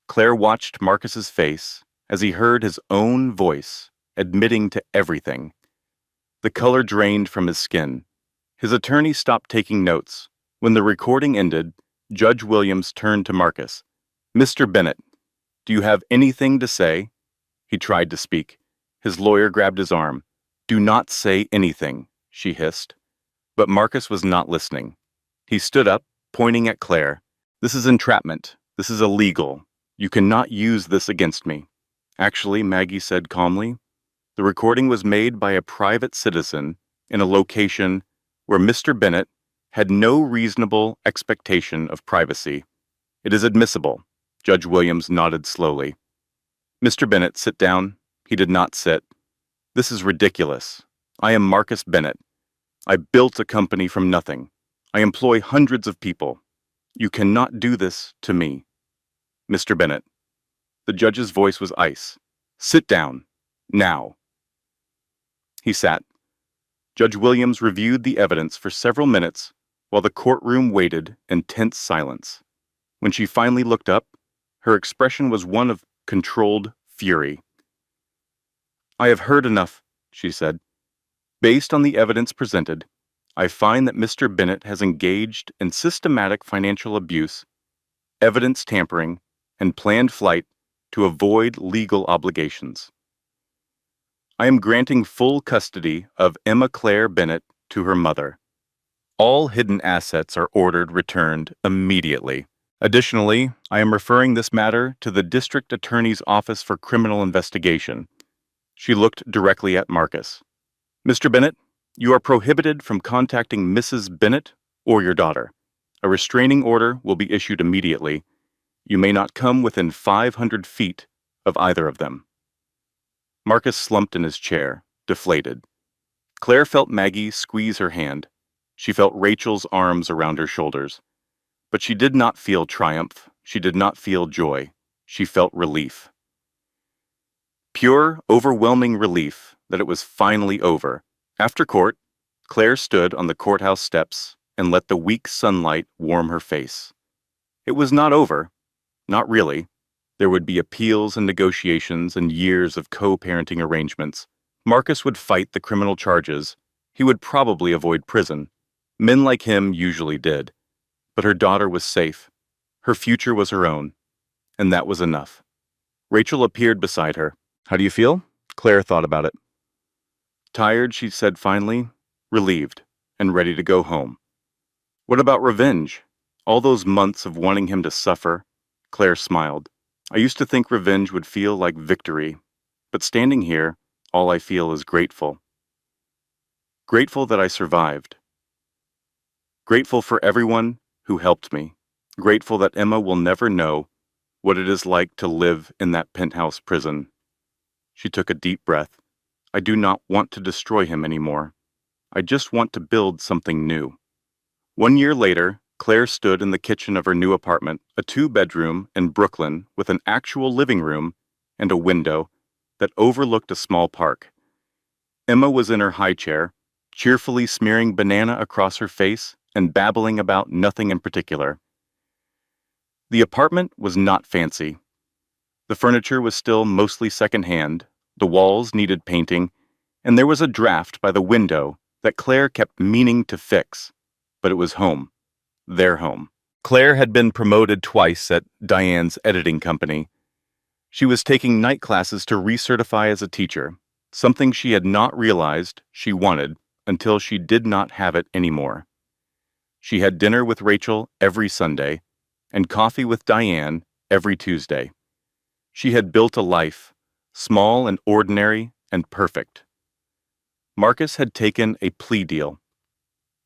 Claire watched Marcus's face as he heard his own voice admitting to everything. The color drained from his skin. His attorney stopped taking notes. When the recording ended, Judge Williams turned to Marcus. "Mr. Bennett, do you have anything to say?" He tried to speak. His lawyer grabbed his arm. "Do not say anything," she hissed. But Marcus was not listening. He stood up, pointing at Claire. "This is entrapment. This is illegal. You cannot use this against me." "Actually," Maggie said calmly, "the recording was made by a private citizen in a location where Mr. Bennett had no reasonable expectation of privacy. It is admissible." Judge Williams nodded slowly. "Mr. Bennett, sit down." He did not sit. "This is ridiculous. I am Marcus Bennett. I built a company from nothing. I employ hundreds of people. You cannot do this to me." "Mr. Bennett." The judge's voice was ice. "Sit down. Now." He sat. Judge Williams reviewed the evidence for several minutes while the courtroom waited in tense silence. When she finally looked up, her expression was one of controlled fury. "I have heard enough," she said. "Based on the evidence presented, I find that Mr. Bennett has engaged in systematic financial abuse, evidence tampering, and planned flight to avoid legal obligations. I am granting full custody of Emma Claire Bennett to her mother. All hidden assets are ordered returned immediately. Additionally, I am referring this matter to the District Attorney's Office for Criminal Investigation." She looked directly at Marcus. "Mr. Bennett, you are prohibited from contacting Mrs. Bennett or your daughter. A restraining order will be issued immediately. You may not come within 500 feet of either of them." Marcus slumped in his chair, deflated. Claire felt Maggie squeeze her hand. She felt Rachel's arms around her shoulders. But she did not feel triumph. She did not feel joy. She felt relief. Pure, overwhelming relief that it was finally over. After court, Claire stood on the courthouse steps and let the weak sunlight warm her face. It was not over. Not really. There would be appeals and negotiations and years of co-parenting arrangements. Marcus would fight the criminal charges. He would probably avoid prison. Men like him usually did. But her daughter was safe. Her future was her own. And that was enough. Rachel appeared beside her. "How do you feel?" Claire thought about it. "Tired," she said finally, relieved, and ready to go home. "What about revenge? All those months of wanting him to suffer?" Claire smiled. "I used to think revenge would feel like victory, but standing here, all I feel is grateful. Grateful that I survived. Grateful for everyone who helped me. Grateful that Emma will never know what it is like to live in that penthouse prison." She took a deep breath. "I do not want to destroy him anymore. I just want to build something new." 1 year later, Claire stood in the kitchen of her new apartment, a 2-bedroom in Brooklyn with an actual living room and a window that overlooked a small park. Emma was in her high chair, cheerfully smearing banana across her face and babbling about nothing in particular. The apartment was not fancy. The furniture was still mostly secondhand, the walls needed painting, and there was a draft by the window that Claire kept meaning to fix. But it was home. Their home. Claire had been promoted twice at Diane's editing company. She was taking night classes to recertify as a teacher, something she had not realized she wanted until she did not have it anymore. She had dinner with Rachel every Sunday and coffee with Diane every Tuesday. She had built a life, small and ordinary and perfect. Marcus had taken a plea deal.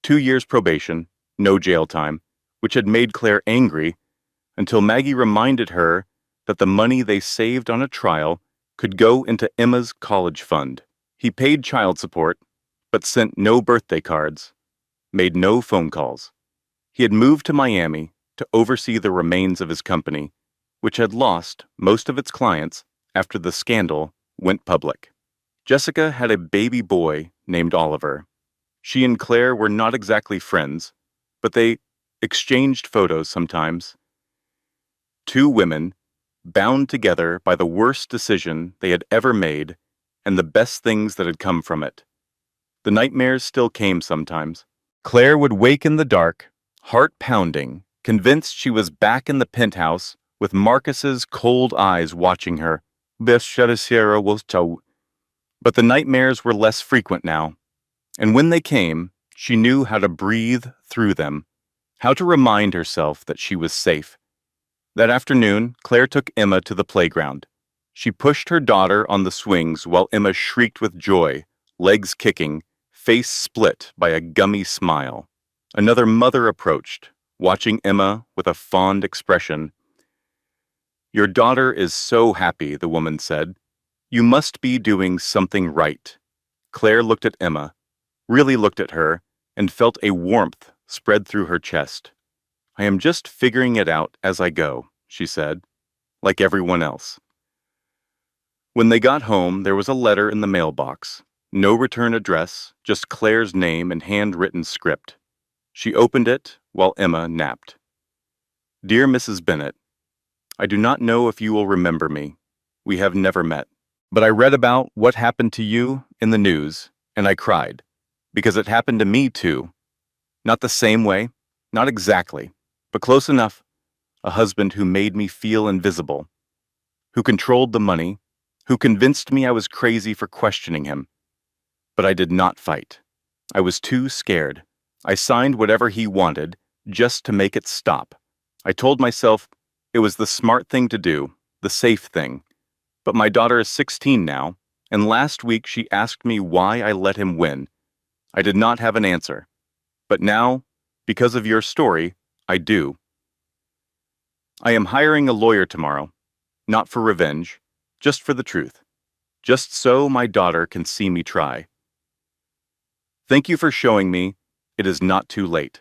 2 years probation, no jail time, which had made Claire angry until Maggie reminded her that the money they saved on a trial could go into Emma's college fund. He paid child support, but sent no birthday cards, made no phone calls. He had moved to Miami to oversee the remains of his company, which had lost most of its clients after the scandal went public. Jessica had a baby boy named Oliver. She and Claire were not exactly friends, but they exchanged photos sometimes. Two women, bound together by the worst decision they had ever made and the best things that had come from it. The nightmares still came sometimes. Claire would wake in the dark, heart pounding, convinced she was back in the penthouse with Marcus's cold eyes watching her. But the nightmares were less frequent now, and when they came, she knew how to breathe through them, how to remind herself that she was safe. That afternoon, Claire took Emma to the playground. She pushed her daughter on the swings while Emma shrieked with joy, legs kicking, face split by a gummy smile. Another mother approached, watching Emma with a fond expression. "Your daughter is so happy," the woman said. "You must be doing something right." Claire looked at Emma, really looked at her, and felt a warmth spread through her chest. "I am just figuring it out as I go," she said, "like everyone else." When they got home, there was a letter in the mailbox. No return address, just Claire's name and handwritten script. She opened it while Emma napped. "Dear Mrs. Bennet, I do not know if you will remember me. We have never met. But I read about what happened to you in the news, and I cried, because it happened to me too. Not the same way, not exactly, but close enough. A husband who made me feel invisible, who controlled the money, who convinced me I was crazy for questioning him. But I did not fight. I was too scared. I signed whatever he wanted just to make it stop. I told myself it was the smart thing to do, the safe thing. But my daughter is 16 now, and last week she asked me why I let him win. I did not have an answer. But now, because of your story, I do. I am hiring a lawyer tomorrow, not for revenge, just for the truth, just so my daughter can see me try. Thank you for showing me it is not too late."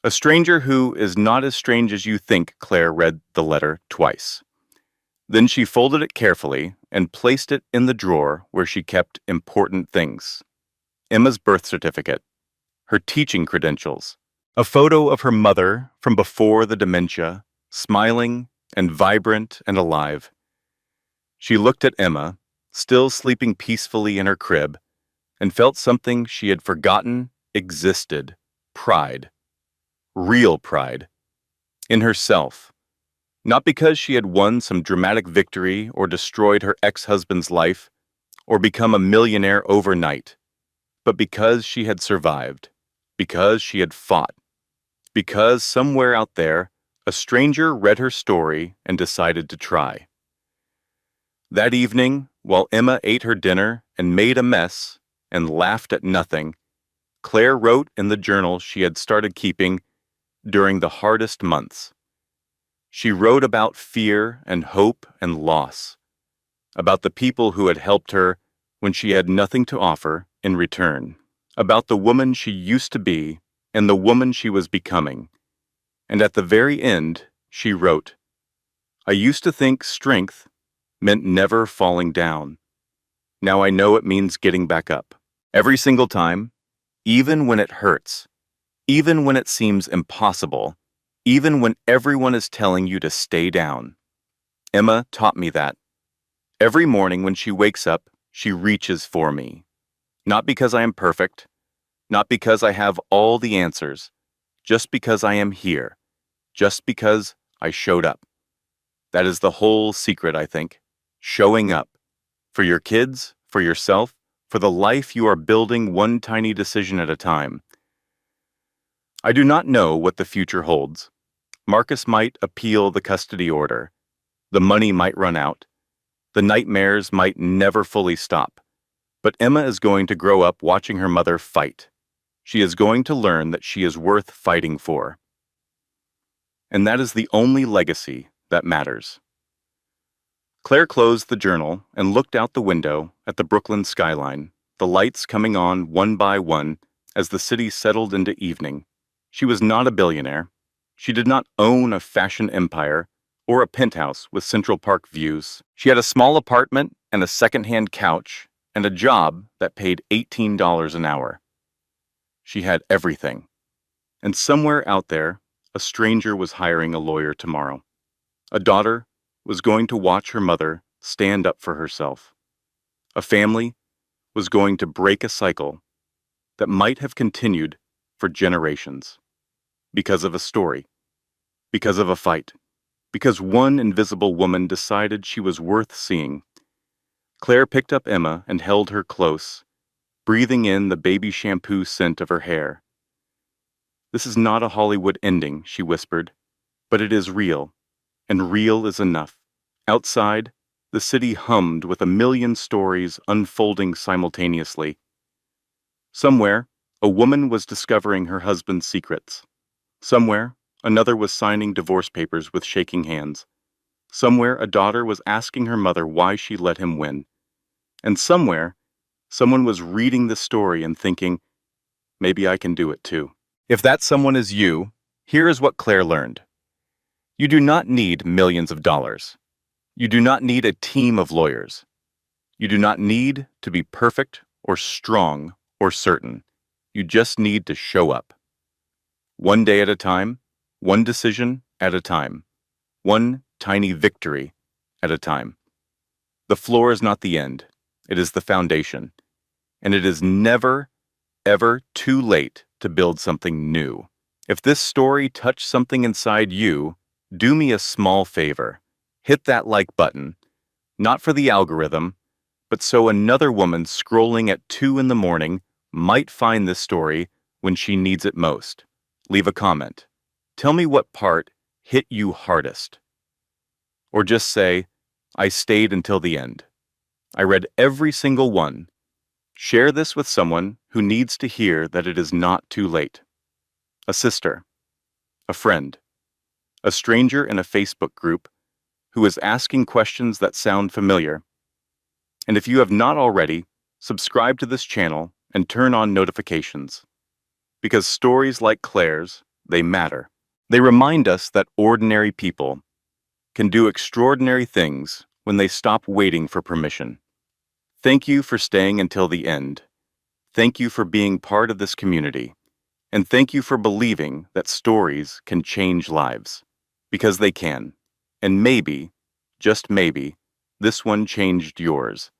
A stranger who is not as strange as you think. Claire read the letter twice. Then she folded it carefully and placed it in the drawer where she kept important things. Emma's birth certificate, her teaching credentials, a photo of her mother from before the dementia, smiling and vibrant and alive. She looked at Emma, still sleeping peacefully in her crib, and felt something she had forgotten existed: pride. Real pride. In herself. Not because she had won some dramatic victory or destroyed her ex-husband's life or become a millionaire overnight, but because she had survived, because she had fought, because somewhere out there, a stranger read her story and decided to try. That evening, while Emma ate her dinner and made a mess and laughed at nothing, Claire wrote in the journal she had started keeping during the hardest months. She wrote about fear and hope and loss, about the people who had helped her when she had nothing to offer in return, about the woman she used to be and the woman she was becoming. And at the very end, she wrote, "I used to think strength meant never falling down. Now I know it means getting back up. Every single time, even when it hurts, even when it seems impossible, even when everyone is telling you to stay down." Emma taught me that. Every morning when she wakes up, she reaches for me. Not because I am perfect, not because I have all the answers, just because I am here, just because I showed up. That is the whole secret, I think. Showing up. For your kids, for yourself, for the life you are building one tiny decision at a time. I do not know what the future holds. Marcus might appeal the custody order. The money might run out. The nightmares might never fully stop. But Emma is going to grow up watching her mother fight. She is going to learn that she is worth fighting for. And that is the only legacy that matters. Claire closed the journal and looked out the window at the Brooklyn skyline, the lights coming on one by one as the city settled into evening. She was not a billionaire. She did not own a fashion empire or a penthouse with Central Park views. She had a small apartment and a second-hand couch and a job that paid $18 an hour. She had everything. And somewhere out there, a stranger was hiring a lawyer tomorrow. A daughter was going to watch her mother stand up for herself. A family was going to break a cycle that might have continued for generations. Because of a story. Because of a fight. Because one invisible woman decided she was worth seeing. Claire picked up Emma and held her close, breathing in the baby shampoo scent of her hair. "This is not a Hollywood ending," she whispered, "but it is real, and real is enough." Outside, the city hummed with a million stories unfolding simultaneously. Somewhere, a woman was discovering her husband's secrets. Somewhere, another was signing divorce papers with shaking hands. Somewhere, a daughter was asking her mother why she let him win. And somewhere, someone was reading the story and thinking, maybe I can do it too. If that someone is you, here is what Claire learned. You do not need millions of dollars. You do not need a team of lawyers. You do not need to be perfect or strong or certain. You just need to show up. One day at a time, one decision at a time, one tiny victory at a time. The floor is not the end. It is the foundation. And it is never, ever too late to build something new. If this story touched something inside you, do me a small favor. Hit that like button, not for the algorithm, but so another woman scrolling at 2 in the morning might find this story when she needs it most. Leave a comment. Tell me what part hit you hardest. Or just say, I stayed until the end. I read every single one. Share this with someone who needs to hear that it is not too late. A sister, a friend, a stranger in a Facebook group who is asking questions that sound familiar. And if you have not already, subscribe to this channel and turn on notifications. Because stories like Claire's, they matter. They remind us that ordinary people can do extraordinary things when they stop waiting for permission. Thank you for staying until the end. Thank you for being part of this community. And thank you for believing that stories can change lives. Because they can. And maybe, just maybe, this one changed yours.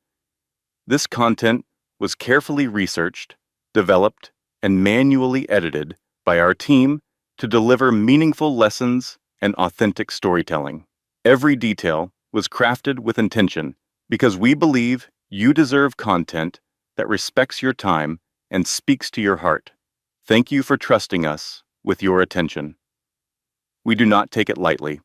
This content was carefully researched, developed, and manually edited by our team to deliver meaningful lessons and authentic storytelling. Every detail was crafted with intention because we believe you deserve content that respects your time and speaks to your heart. Thank you for trusting us with your attention. We do not take it lightly.